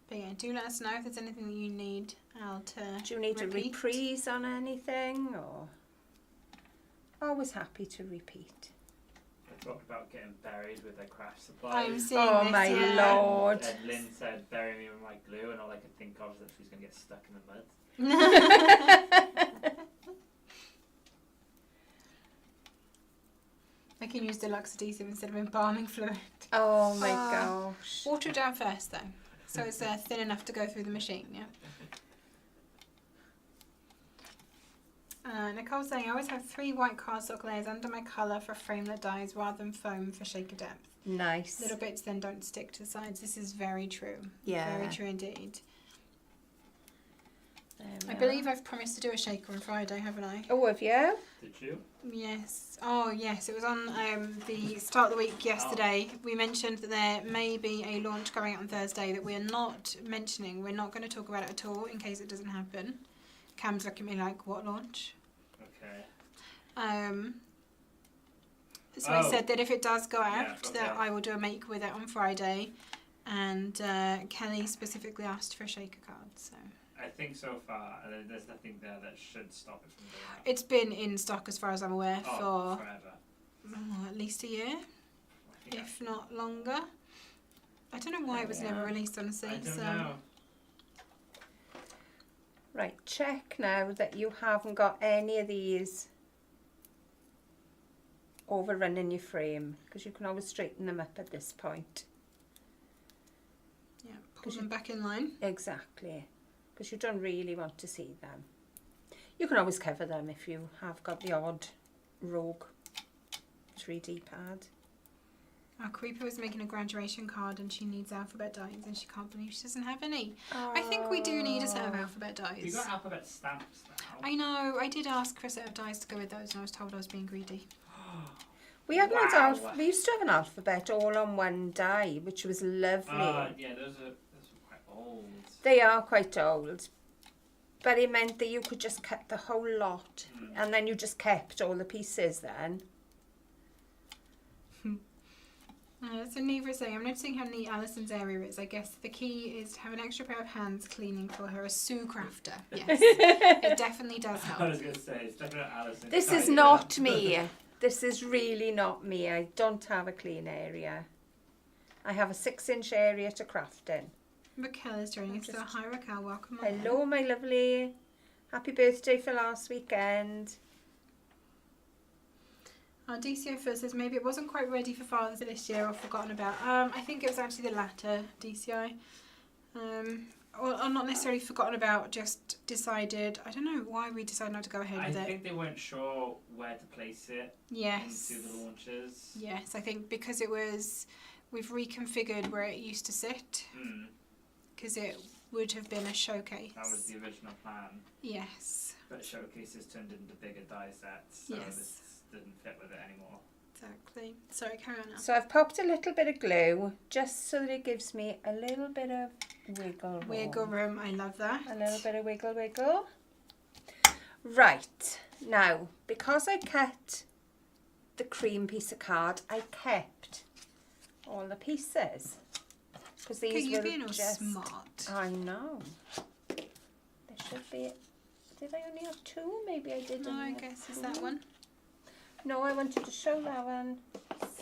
But yeah, do let us know if there's anything that you need Al to Do you need a repeat. reprise on anything, or always happy to repeat? I talked about getting buried with their craft I'm supplies. seeing Oh this, my yeah. lord! And Lynn said, bury me with my glue, and all I could think of was that she was going to get stuck in the mud. I can use deluxe adhesive instead of embalming fluid. Oh my gosh! Water it down first though, so it's thin enough to go through the machine, yeah? Nicole's saying, I always have 3 white cardstock layers under my colour for a frame that dies rather than foam for shaker depth. Nice. Little bits then don't stick to the sides. This is very true. Yeah. Very true indeed. There I we believe are. I've promised to do a shaker on Friday, haven't I? Oh, have you? Did you? Yes. Oh, yes. It was on the start of the week yesterday. We mentioned that there may be a launch going out on Thursday that we're not mentioning. We're not going to talk about it at all in case it doesn't happen. Cam's looking at me like, what launch? Okay. So I said that if it does go Yeah, out, okay. that I will do a make with it on Friday. And Kelly specifically asked for a shaker card, so... I think so far there's nothing there that should stop it from going out. It's been in stock as far as I'm aware for forever. at least a year, I think if not longer. I don't know why it was never released, honestly. I don't so know. Right, check now that you haven't got any of these overrunning your frame, because you can always straighten them up at this point. yeah, pull them back in line. Exactly, because you don't really want to see them. You can always cover them if you have got the odd rogue 3D pad. Our creeper was making a graduation card and she needs alphabet dies and she can't believe she doesn't have any. I think we do need a set of alphabet We dies. got alphabet stamps now. I know, I did ask for a set of dies to go with those and I was told I was being greedy. We had Wow. we used to have an alphabet all on one die, which was lovely. Yeah, those are quite old. They are quite old, but it meant that you could just cut the whole lot, and then you just kept all the pieces then. So Neva is saying, I'm noticing how neat Alison's area is. I guess the key is to have an extra pair of hands cleaning for her, a Sue crafter. Yes, it definitely does I help. was going to say, it's definitely Alison. This is not me. This is really not me. I don't have a clean area. I have a 6-inch area to craft in. Raquel is joining us. So hi Raquel, welcome on. Hello, my lovely. Happy birthday for last weekend. DCO first says maybe it wasn't quite ready for Father's Day this year or forgotten about. I think it was actually the latter, DCI. Or not necessarily forgotten about, just decided, I don't know why we decided not to go ahead with I it. think they weren't sure where to place it Yes. into the launches. Yes, I think because it was, we've reconfigured where it used to sit, because it would have been a showcase. That was the original plan. Yes, But showcases turned into bigger die sets, so Yes. this didn't fit with it anymore. exactly. Sorry, carry on now. So I've popped a little bit of glue just so that it gives me a little bit of wiggle room. Wiggle room, I love that. A little bit of wiggle. Right, now, because I cut the cream piece of card, I kept all the pieces. Because these Okay, you're will being all just... smart. I know. There should be... Did I only have 2? Maybe I did No, only I have guess it's 2. that one. No, I wanted to show that one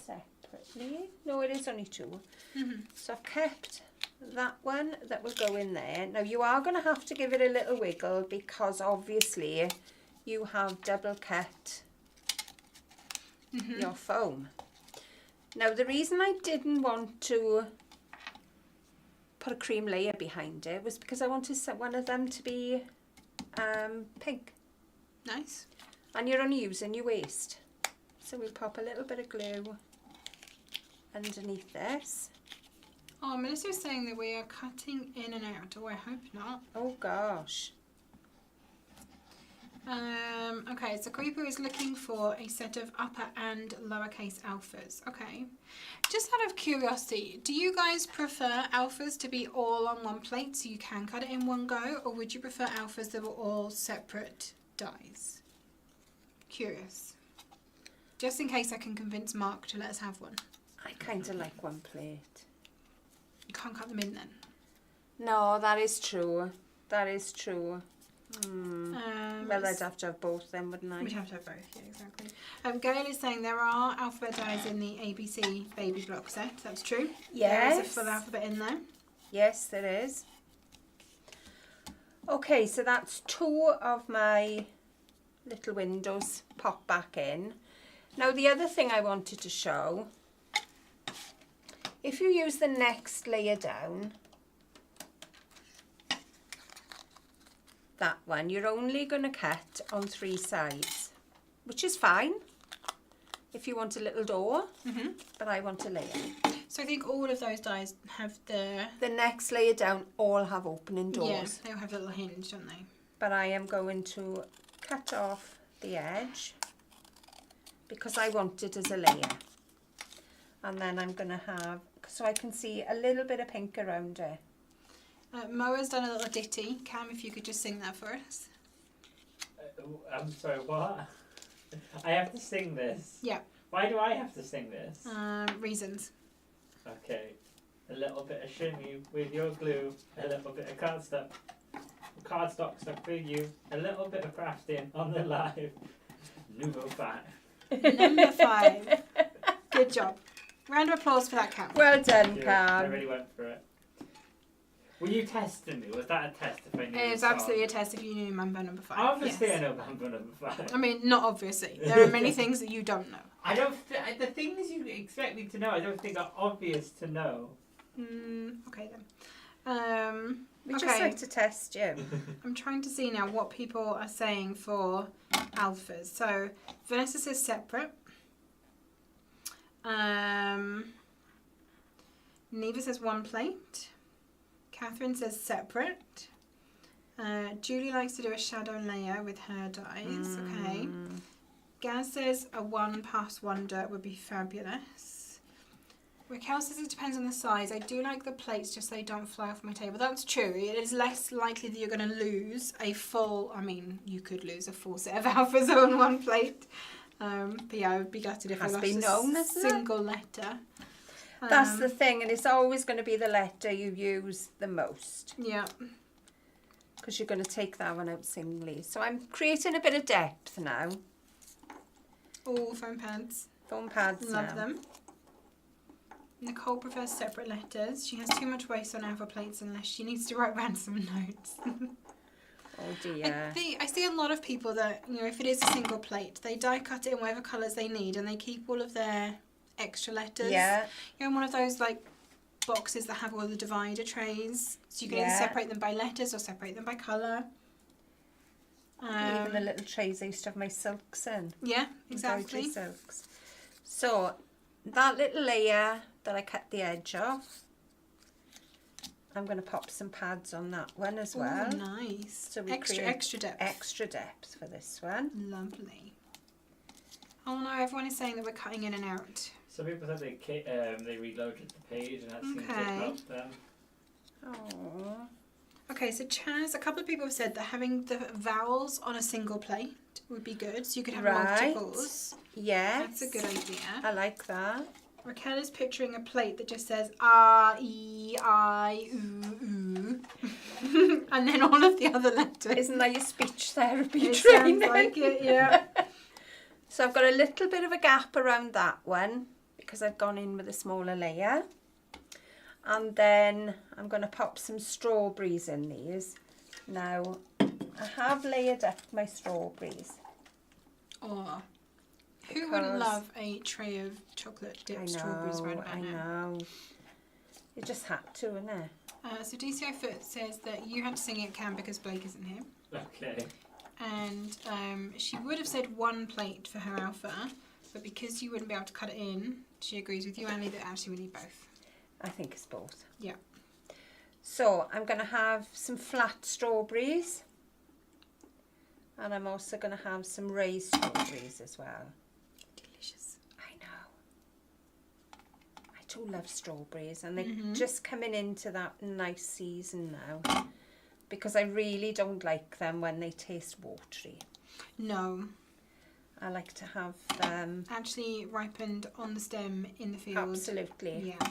separately. No, it is only 2. So I've kept that one that will go in there. Now you are going to have to give it a little wiggle because obviously you have double cut your foam. Now the reason I didn't want to put a cream layer behind it was because I wanted one of them to be pink. Nice. And you're only using your waste. So we'll pop a little bit of glue underneath this. Oh, Melissa's saying that we are cutting in and out. Oh, I hope not. Oh gosh. Okay, so Creeper is looking for a set of upper and lowercase alphas. Okay. Just out of curiosity, do you guys prefer alphas to be all on one plate so you can cut it in one go? Or would you prefer alphas that were all separate dies? Curious. Just in case I can convince Mark to let us have one. I kind of like one plate. You can't cut them in then. No, that is true. That is true. Well, I'd have to have both then, wouldn't I? We'd have to have both, yeah, exactly. Gail is saying there are alphabet dies in the ABC baby block set. That's true. Yes. There is a full alphabet in there. Yes, there is. Okay, so that's 2 of my little windows pop back in. Now the other thing I wanted to show, if you use the next layer down, that one, you're only going to cut on 3 sides, which is fine if you want a little door, but I want a layer. So I think all of those dies have the next layer down all have opening doors. Yeah, they all have a little hinge, don't they? But I am going to cut off the edge because I want it as a layer. And then I'm going to have, so I can see a little bit of pink around it. Moa's done a little ditty. Cam, if you could just sing that for us. I'm sorry, what? I have to sing this? Yeah. Why do I have to sing this? Reasons. Okay. A little bit of shimmy with your glue, a little bit of cardstock stuck for you, a little bit of crafting on the live. Number 5. Number 5. Good job. Round of applause for that, Cam. Well done, I Cam. really went for it. Were you testing me? Was that a test if I knew It's the song? absolutely a test if you knew Mambo number 5. Obviously yes. I know Mambo number 5. I mean, not obviously. There are many things that you don't know. I don't. The things you expect me to know, I don't think are obvious to know. Okay then. We okay. just like to test you. I'm trying to see now what people are saying for alphas. So Vanessa says separate. Neva says 1 plate. Catherine says separate. Julie likes to do a shadow layer with her dies. Okay. Gaz says a 1+1 dirt would be fabulous. Raquel says it depends on the size. I do like the plates just so they don't fly off my table. That's true. It is less likely that you're going to lose a full, I mean, you could lose a full set of alphas on 1 plate. But yeah, I would be gutted if I lost a single letter. That's the thing, and it's always going to be the letter you use the most. Yeah. Because you're going to take that one out singly. So I'm creating a bit of depth now. All foam pads. Foam pads Love now. them. Nicole prefers separate letters. She has too much waste on alpha plates unless she needs to write ransom notes. Oh dear. I see a lot of people that, you know, if it is a single plate, they die cut it in whatever colours they need and they keep all of their extra letters. Yeah. You know, one of those like boxes that have all the divider trays. So you can either separate them by letters or separate them by colour. Even the little trays I used to have my silks in. Yeah, exactly. Embroidery silks. So that little layer that I cut the edge off, I'm going to pop some pads on that one as well. Oh, nice. So we extra depth. Extra depth for this one. Lovely. Oh no, everyone is saying that we're cutting in and out. Some people said they reloaded the page and that seemed to help them. Oh. Okay, so Chaz, a couple of people have said that having the vowels on a single plate would be good, so you could have multiples. Yes. That's a good idea. I like that. Raquel is picturing a plate that just says R, E, I, oo, oo. And then all of the other letters. Isn't that your speech therapy It training? sounds like it, yeah. So I've got a little bit of a gap around that one because I've gone in with a smaller layer. And then I'm going to pop some strawberries in these. Now, I have layered up my strawberries. Oh, who wouldn't love a tray of chocolate dipped strawberries right about now? I know. You just had to, innit? So DCI Foot says that you had to sing it, Cam, because Blake isn't here. Okay. And she would have said 1 plate for her alpha, but because you wouldn't be able to cut it in, she agrees with you, Annie, that actually we need both. I think it's both. Yeah. So I'm going to have some flat strawberries. And I'm also going to have some raised strawberries as well. Delicious. I know. I do love strawberries, and they're just coming into that nice season now. Because I really don't like them when they taste watery. No. I like to have them actually ripened on the stem in the field. Absolutely. Yeah.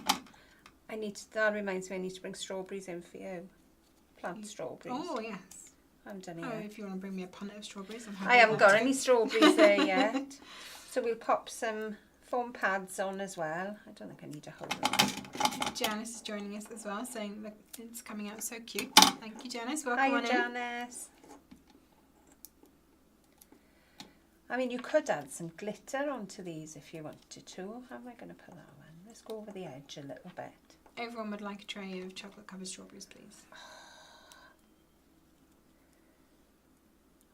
That reminds me, I need to bring strawberries in for you. Plant strawberries. Oh, yes. I haven't done it Oh, yet. if you want to bring me a punnet of strawberries, I'm happy. I haven't got any strawberries there yet. So we'll pop some foam pads on as well. I don't think I need a whole lot. Janice is joining us as well, saying that it's coming out so cute. Thank you, Janice. Welcome Hi, on in. Janice. I mean, you could add some glitter onto these if you wanted to. How am I going to put that one? Let's go over the edge a little bit. Everyone would like a tray of chocolate covered strawberries, please.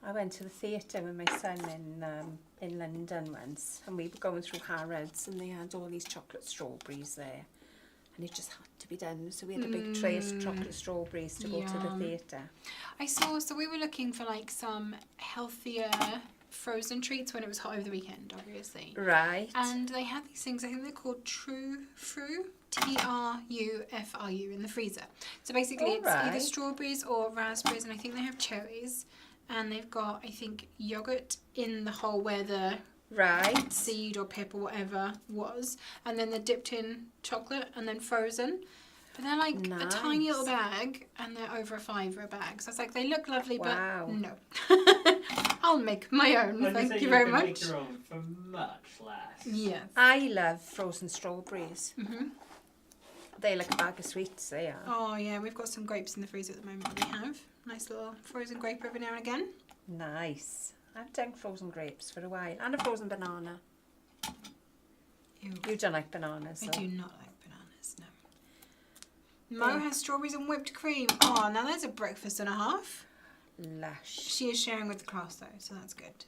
I went to the theatre with my son in London once, and we were going through Harrods, and they had all these chocolate strawberries there, and it just had to be done. So we had a big tray of chocolate strawberries to go to the Yum. theatre. I saw, so we were looking for like some healthier frozen treats when it was hot over the weekend, obviously. Right. And they had these things, I think they're called Trufru, Trufru in the freezer. So basically it's either Alright. strawberries or raspberries, and I think they have cherries. And they've got, I think, yogurt in the hole where the Right. seed or pip or whatever was. And then they're dipped in chocolate and then frozen. But they're like a tiny little Nice. bag, and they're over $5 a bag. So it's like, they look lovely, Wow. but no. I'll make my own, Like thank say you very can much. Make your own for much less. Yes. I love frozen strawberries. Mhm. They're like a bag of sweets, they are. Oh yeah, we've got some grapes in the freezer at the moment that we have. Nice little frozen grape every now and again. Nice. I've done frozen grapes for a while, and a frozen banana. Ew. You don't like bananas, I so. do not like bananas, no. Mo has strawberries and whipped cream. Oh, now there's a breakfast and a half. Lush. She is sharing with the class though, so that's good.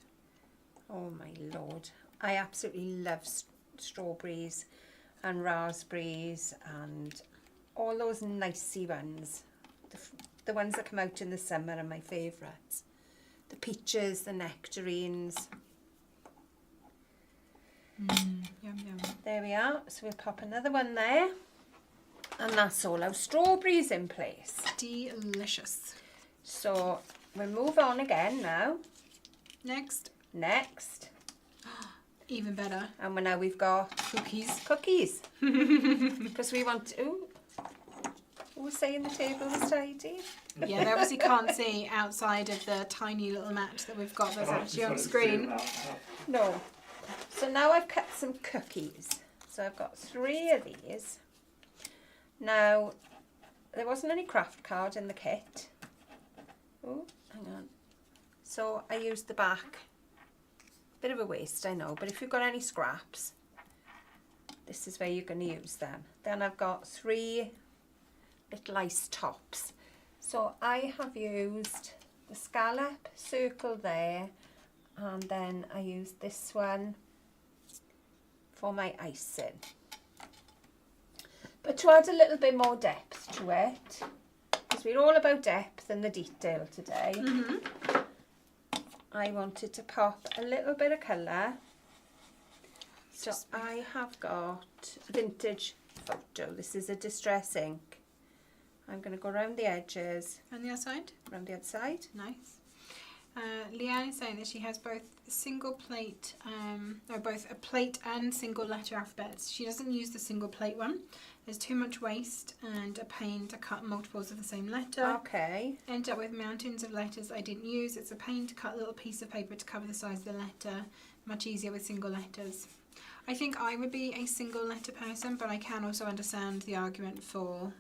Oh my lord. I absolutely love strawberries and raspberries and all those nicey ones. The ones that come out in the summer are my favourites. The peaches, the nectarines. Yum yum. There we are. So we'll pop another one there. And that's all our strawberries in place. Delicious. So we'll move on again now. Next, Next. even better, And now we've got cookies. cookies. Because we want to... Ooh. Who was saying the table was tidy? Yeah, they obviously can't see outside of the tiny little mat that we've got that's Oh, I actually on just wanted to screen. do that. No. So now I've cut some cookies. So I've got 3 of these. Now, there wasn't any craft card in the kit. Oh, hang on. So I used the back. Bit of a waste, I know, but if you've got any scraps, this is where you're going to use them. Then I've got 3 little ice tops. So I have used the scallop circle there, and then I used this one for my icing. But to add a little bit more depth to it, because we're all about depth and the detail today, I wanted to pop a little bit of colour. So I have got Vintage Photo. This is a distress ink. I'm going to go around the edges, On the other side, around the other side. nice. Leanne is saying that she has both single plate, or both a plate and single letter alphabets. She doesn't use the single plate one. There's too much waste and a pain to cut multiples of the same letter. Okay. End up with mountains of letters I didn't use. It's a pain to cut a little piece of paper to cover the size of the letter. Much easier with single letters. I think I would be a single letter person, but I can also understand the argument for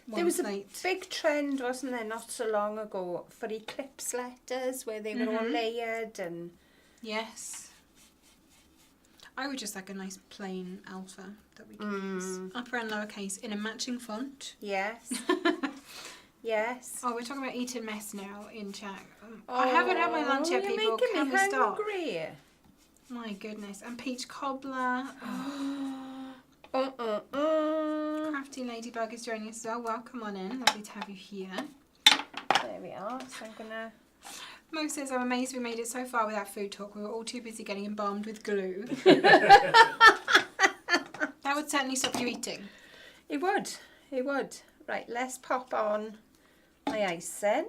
one There was plate. a big trend, wasn't there, not so long ago, for eclipse letters where they were all layered and... Yes. I would just like a nice plain alpha that we can use. Upper and lowercase in a matching font. Yes. Yes. Oh, we're talking about eating mess now in chat. I haven't had my lunch yet, you're people. making Can me we stop? hungry. My goodness. And peach cobbler. Crafty Ladybug is joining us as well. Welcome on in. Lovely to have you here. There we are. So I'm gonna... Mo says, I'm amazed we made it so far without food talk. We were all too busy getting embalmed with glue. That would certainly stop you eating. It would. It would. Right, let's pop on my icing.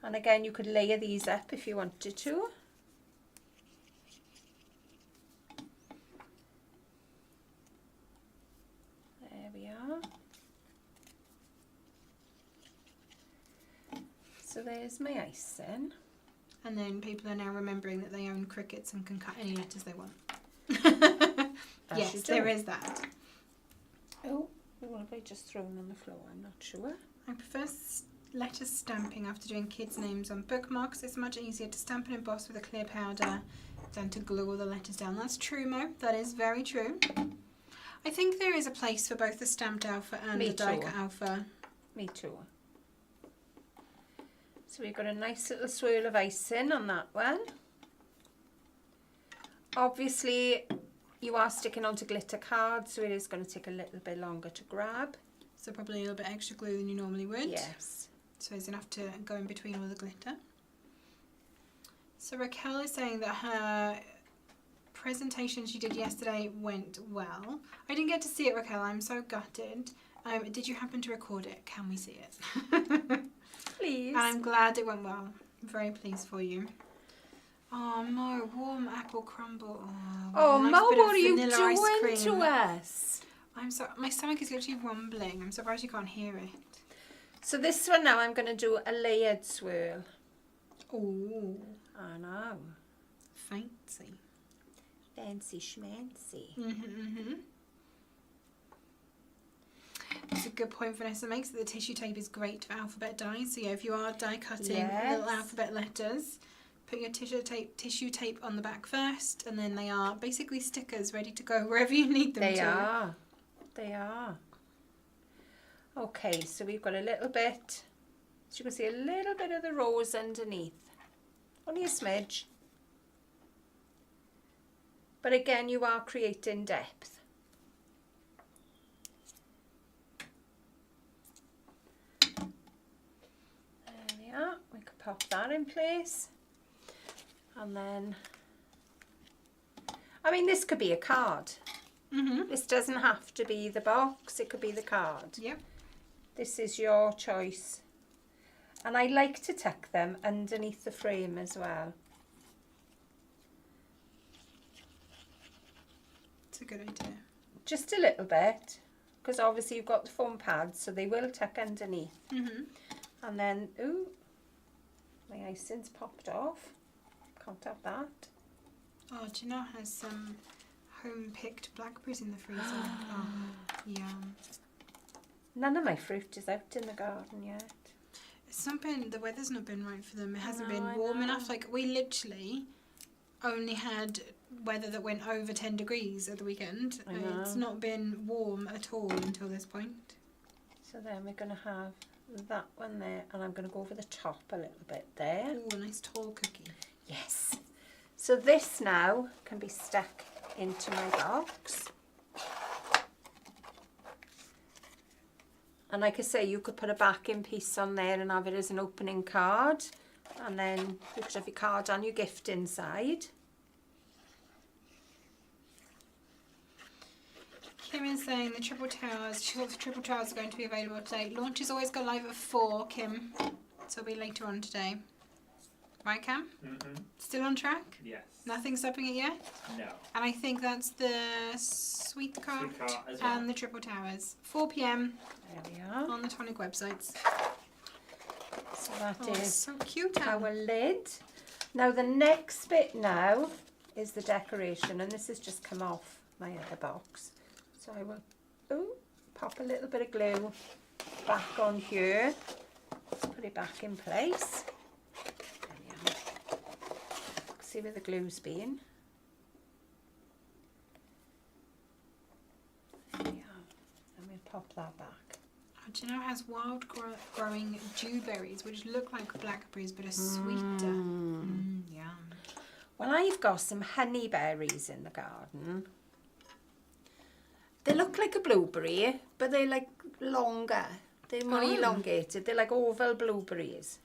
And again, you could layer these up if you wanted to. There we are. So there's my icing. And then people are now remembering that they own crickets and can cut any letters they want. As Yes, you do. there is that. Oh, what have I just thrown on the floor? I'm not sure. I prefer letter stamping after doing kids' names on bookmarks. It's much easier to stamp and emboss with a clear powder than to glue all the letters down. That's true, Mo. That is very true. I think there is a place for both the stamped alpha and Me the die too. cut alpha. Me too. So we've got a nice little swirl of icing on that one. Obviously, you are sticking onto glitter cards, so it is going to take a little bit longer to grab. So probably a little bit extra glue than you normally would. Yes. So there's enough to go in between all the glitter. So Raquel is saying that her presentation she did yesterday went well. I didn't get to see it, Raquel. I'm so gutted. Did you happen to record it? Can we see it? Please. And I'm glad it went well. I'm very pleased for you. Oh, Mo, warm apple crumble. Oh, nice Mo, bit of what are you vanilla ice doing cream. to us? I'm so, my stomach is literally rumbling. I'm surprised you can't hear it. So this one now, I'm going to do a layered swirl. Oh, I know. fancy. Fancy schmancy. It's a good point Vanessa makes that the tissue tape is great for alphabet dies. So yeah, if you are die cutting Yes. little alphabet letters, put your tissue tape on the back first, and then they are basically stickers ready to go wherever you need them They to. are. They are. Okay, so we've got a little bit, as you can see, a little bit of the rose underneath. Only a smidge. But again, you are creating depth. There we are. We could pop that in place. And then, I mean, this could be a card. This doesn't have to be the box, it could be the card. Yep. This is your choice. And I like to tuck them underneath the frame as well. It's a good idea. Just a little bit, because obviously you've got the foam pads, so they will tuck underneath. And then, ooh, my icing's popped off. Can't have that. Oh, Janelle has some home-picked blackberries in the freezer. Oh, yum. None of my fruit is out in the garden yet. It's not been, the weather's not been right for them. It hasn't No, been I warm know. enough. Like, we literally only had weather that went over 10 degrees at the weekend. I know. It's not been warm at all until this point. So then we're going to have that one there, and I'm going to go over the top a little bit there. Oh, a nice tall cookie. Yes. So this now can be stuck into my box. And like I say, you could put a backing piece on there and have it as an opening card. And then you could have your card and your gift inside. Kim is saying the Triple Towers, she thought the Triple Towers are going to be available today. Launches always go live at 4, Kim. So it'll be later on today. Right, Cam? Still on track? Yes. Nothing stopping it yet? No. And I think that's the Sweet Craft Cart as well. and the Triple Towers. 4 p.m. There we are. on the Tonic websites. So that Oh, is so cute. our lid. Now the next bit now is the decoration, and this has just come off my other box. So I will pop a little bit of glue back on here. Let's put it back in place. There we are. See where the glue's been. There we are. And we'll pop that back. Oh, Janelle has wild growing dewberries, which look like blackberries but are sweeter. Yum. Well, I've got some honey berries in the garden. They look like a blueberry, but they're like longer. They're more elongated. They're like oval blueberries.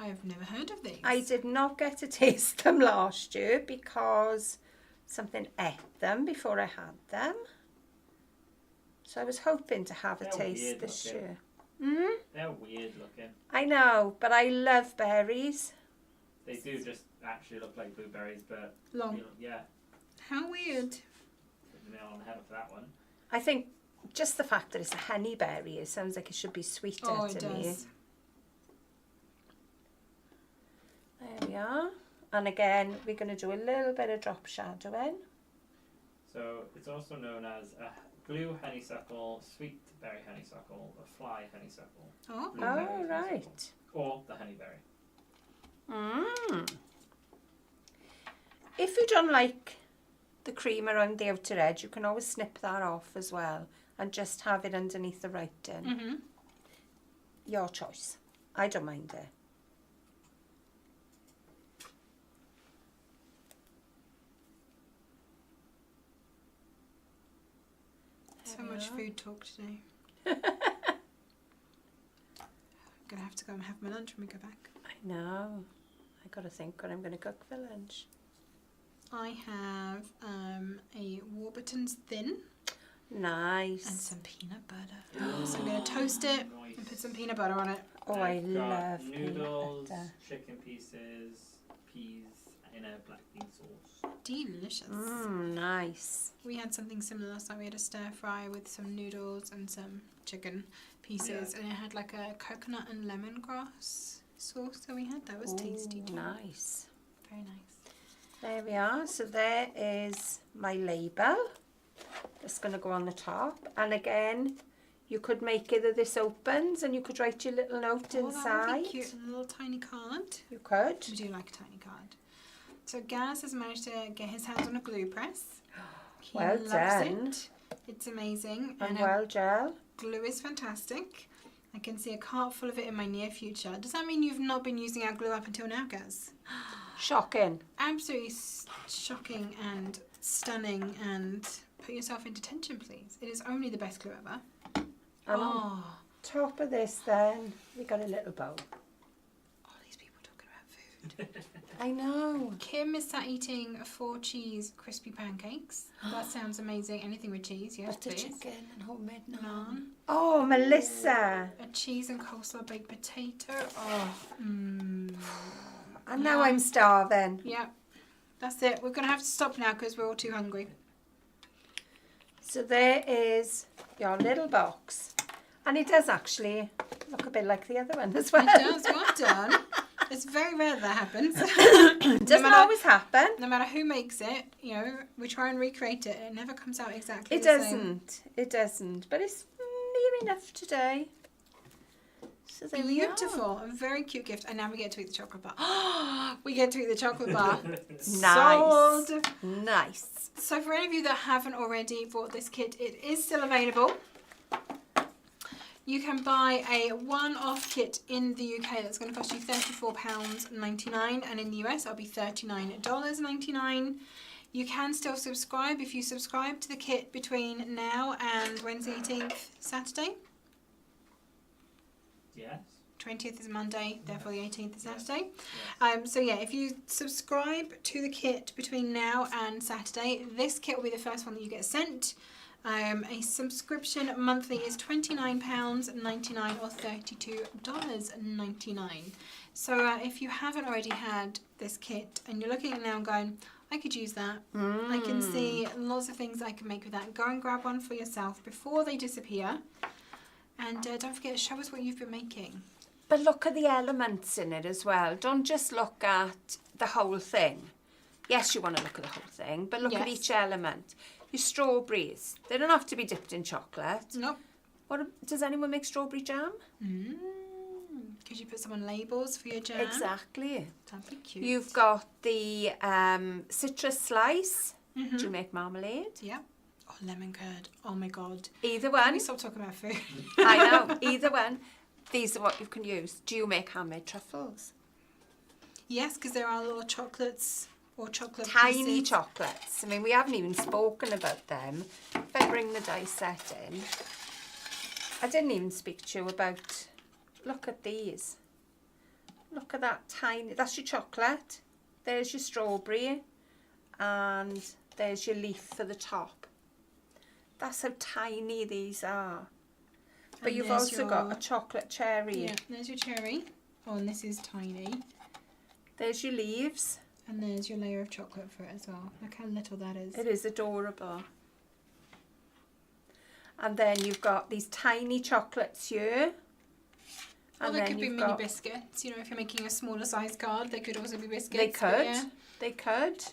I've never heard of these. I did not get to taste them last year because something ate them before I had them. So I was hoping to have a They're taste weird this looking. year. They're weird looking. I know, but I love berries. They do just actually look like blueberries, but Long. yeah, How weird. hit the nail on the head for that one. I think just the fact that it's a honey berry, it sounds like it should be sweeter Oh, it to me. does. There we are. And again, we're going to do a little bit of drop shadowing. So it's also known as a blue honeysuckle, sweet berry honeysuckle, a fly honeysuckle, Oh. blueberry Oh, honeysuckle, right. or the honeyberry. If you don't like the cream around the outer edge, you can always snip that off as well and just have it underneath the writing. Mm-hmm. Your choice. I don't mind it. much food talk today. I'm going to have to go and have my lunch when we go back. I know. I got to think what I'm going to cook for lunch. I have a Warburton's Thin Nice. and some peanut butter. So I'm going to toast it and put some peanut butter on it. Oh, I I've got love noodles, peanut butter. chicken pieces, peas in a black bean sauce. Delicious. Nice. We had something similar last night. We had a stir fry with some noodles and some chicken pieces, and it had like a coconut and lemongrass sauce that we had. That was tasty too. Nice. Very nice. There we are. So there is my label. It's going to go on the top. And again, you could make it that this opens and you could write your little note Oh, that would inside. be cute. A little tiny card. You could. We do like a tiny card. So Gaz has managed to get his hands on a glue press. He Well loves done. it. It's amazing. And our well gel. glue is fantastic. I can see a cart full of it in my near future. Does that mean you've not been using our glue up until now, Gaz? Shocking. Absolutely shocking and stunning, and put yourself in detention, please. It is only the best glue ever. And on top of this then, we got a little bowl. All these people talking about food. I know. Kim is sat eating 4 cheese crispy pancakes. That sounds amazing. Anything with cheese, yes, Butter please. chicken and homemade naan. Naan. Oh, Melissa. A cheese and coleslaw baked potato. Oh, And now I'm starving. yeah. That's it. We're going to have to stop now because we're all too hungry. So there is your little box. And it does actually look a bit like the other one as well. It does. Well done. It's very rare that happens. Doesn't matter- always happen. No matter who makes it, you know, we try and recreate it. It never comes out exactly It the same. doesn't. It doesn't. But it's near enough today. So there we are. Beautiful. A very cute gift. And now we get to eat the chocolate bar. We get to eat the chocolate bar. Nice. Sold. Nice. So for any of you that haven't already bought this kit, it is still available. You can buy a one-off kit in the UK that's going to cost you £34.99, and in the US it'll be $39.99. You can still subscribe if you subscribe to the kit between now and Wednesday 18th, Saturday. Yes. 20th is Monday, therefore the 18th is Saturday. Yes. So yeah, if you subscribe to the kit between now and Saturday, this kit will be the first one that you get sent. A subscription monthly is £29.99 or $32.99. So if you haven't already had this kit and you're looking at it now and going, I could use that. I can see lots of things I can make with that. Go and grab one for yourself before they disappear. And don't forget to show us what you've been making. But look at the elements in it as well. Don't just look at the whole thing. Yes, you want to look at the whole thing, but look at Yes. each element. Your strawberries, they don't have to be dipped in chocolate. Nope. Does anyone make strawberry jam? Could you put some on labels for your jam? Exactly. That'd be cute. You've got the citrus slice. Do you make marmalade? Yeah. Oh, lemon curd. Oh my god. Either Can one. we stop talking about food? I know. Either one. These are what you can use. Do you make handmade truffles? Yes, because there are little chocolates or chocolate Tiny pieces. chocolates. I mean, we haven't even spoken about them. If I bring the die set in, I didn't even speak to you about. Look at these. Look at that tiny. That's your chocolate. There's your strawberry, and there's your leaf for the top. That's how tiny these are. But And you've there's also got your- a chocolate cherry. Yeah, there's your cherry. Oh, and this is tiny. There's your leaves. And there's your layer of chocolate for it as well. Look how little that is. It is adorable. And then you've got these tiny chocolates here. Well, And they then could be you've mini got, biscuits. You know, if you're making a smaller size card, they could also be biscuits. they but could, yeah. they could.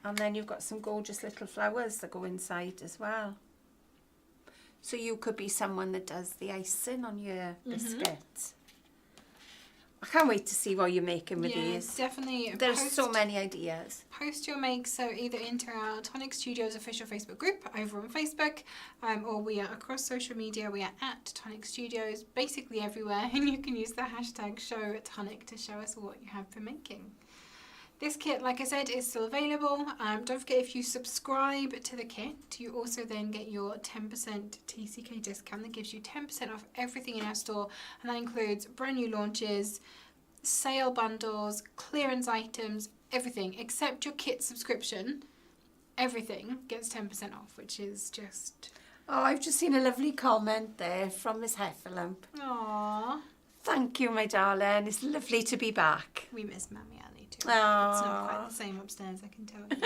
And then you've got some gorgeous little flowers that go inside as well. So you could be someone that does the icing on your biscuits. I can't wait to see what you're making with Yeah, these. definitely. There's so many ideas. Post your makes, so either into our Tonic Studios official Facebook group over on Facebook, or we are across social media. We are at Tonic Studios, basically everywhere, and you can use the hashtag #ShowTonic to show us what you have been making. This kit, like I said, is still available. Don't forget, if you subscribe to the kit, you also then get your 10% TCK discount that gives you 10% off everything in our store, and that includes brand new launches, sale bundles, clearance items, everything except your kit subscription. Everything gets 10% off, which is just... Oh, I've just seen a lovely comment there from Miss Heffalump. Aww. Thank you, my darling. It's lovely to be back. We miss Mammy Ali too. Aww. It's not quite the same upstairs, I can tell you.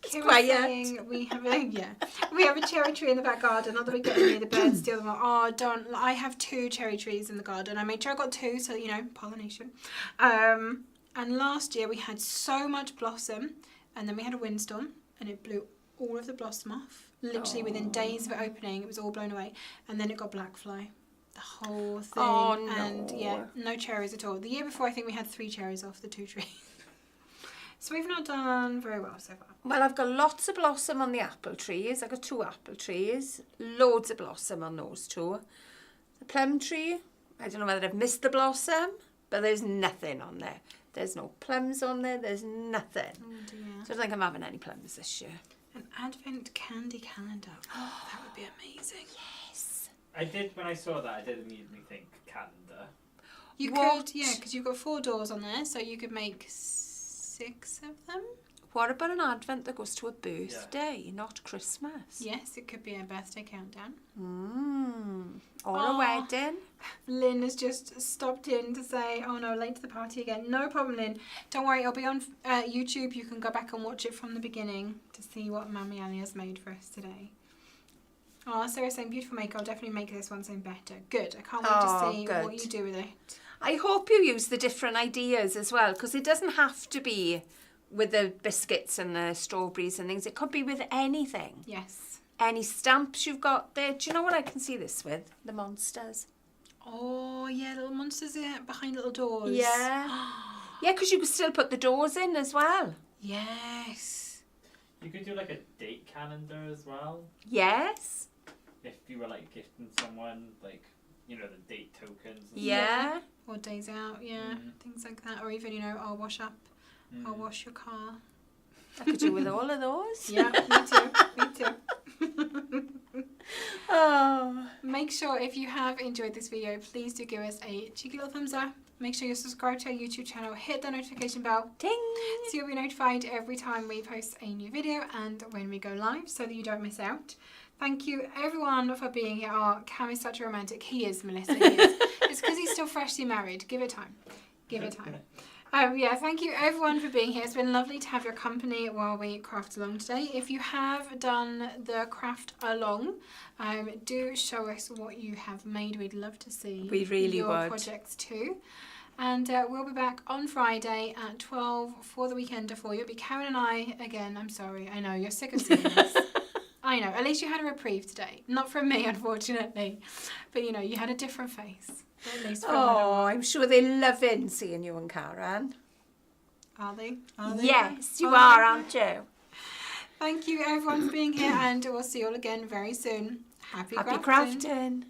It's quiet. Saying we have a cherry tree in the back garden. Not that we get any of the birds steal them. Oh, don't! I have 2 cherry trees in the garden. I made sure I got 2, so you know, pollination. And last year we had so much blossom, and then we had a windstorm, and it blew all of the blossom off. Literally within days of it opening, it was all blown away, and then it got black fly. The whole thing. Oh, no. And yeah, no cherries at all. The year before, I think we had 3 cherries off the 2 trees. So we've not done very well so far. Well, I've got lots of blossom on the apple trees. I've got 2 apple trees. Loads of blossom on those 2. The plum tree, I don't know whether I've missed the blossom, but there's nothing on there. There's no plums on there. There's nothing. Oh dear. So I don't think I'm having any plums this year. An advent candy calendar. Oh, that would be amazing. Yes. I did, when I saw that, I did immediately think calendar. You What? could, yeah, because you've got 4 doors on there, so you could make 6 of them. What about an advent that goes to a birthday, not Christmas? Yes, it could be a birthday countdown. Or Oh. a wedding. Lynn has just stopped in to say, oh no, late to the party again. No problem, Lynn. Don't worry, it'll be on YouTube. You can go back and watch it from the beginning to see what Mammy Ali has made for us today. Oh, Sarah's saying, beautiful make. I'll definitely make this one sound better. Good. I can't wait to see good. what you do with it. I hope you use the different ideas as well, because it doesn't have to be with the biscuits and the strawberries and things. It could be with anything. Yes. Any stamps you've got there. Do you know what I can see this with? The monsters. Oh, yeah, little monsters behind little doors. Yeah. Yeah, because you could still put the doors in as well. Yes. You could do like a date calendar as well. Yes. If you were like gifting someone, like, you know, the date tokens. And Yeah. Or days out, yeah. Things like that. Or even, you know, I'll wash up. I'll wash your car. I could do with all of those. Yeah, me too. Me too. Oh. Make sure if you have enjoyed this video, please do give us a cheeky little thumbs up. Make sure you're subscribed to our YouTube channel. Hit the notification bell Ding. so you'll be notified every time we post a new video and when we go live so that you don't miss out. Thank you everyone for being here. Oh, Cam is such a romantic. He is, Melissa. He is. It's because he's still freshly married. Give it time. Give it time. Yeah, thank you everyone for being here. It's been lovely to have your company while we craft along today. If you have done the craft along, do show us what you have made. We'd love to see We really your would. projects too. And we'll be back on Friday at 12 for the Weekender for you. It'll be Karen and I again. I'm sorry. I know, you're sick of seeing us. I know. At least you had a reprieve today. Not from me, unfortunately. But, you know, you had a different face. At least from Oh, I'm sure they're loving seeing you and Karen. Are they? Are they? Yes, you Oh, are, aren't you? Thank you everyone for being here, and we'll see you all again very soon. Happy Happy crafting. crafting.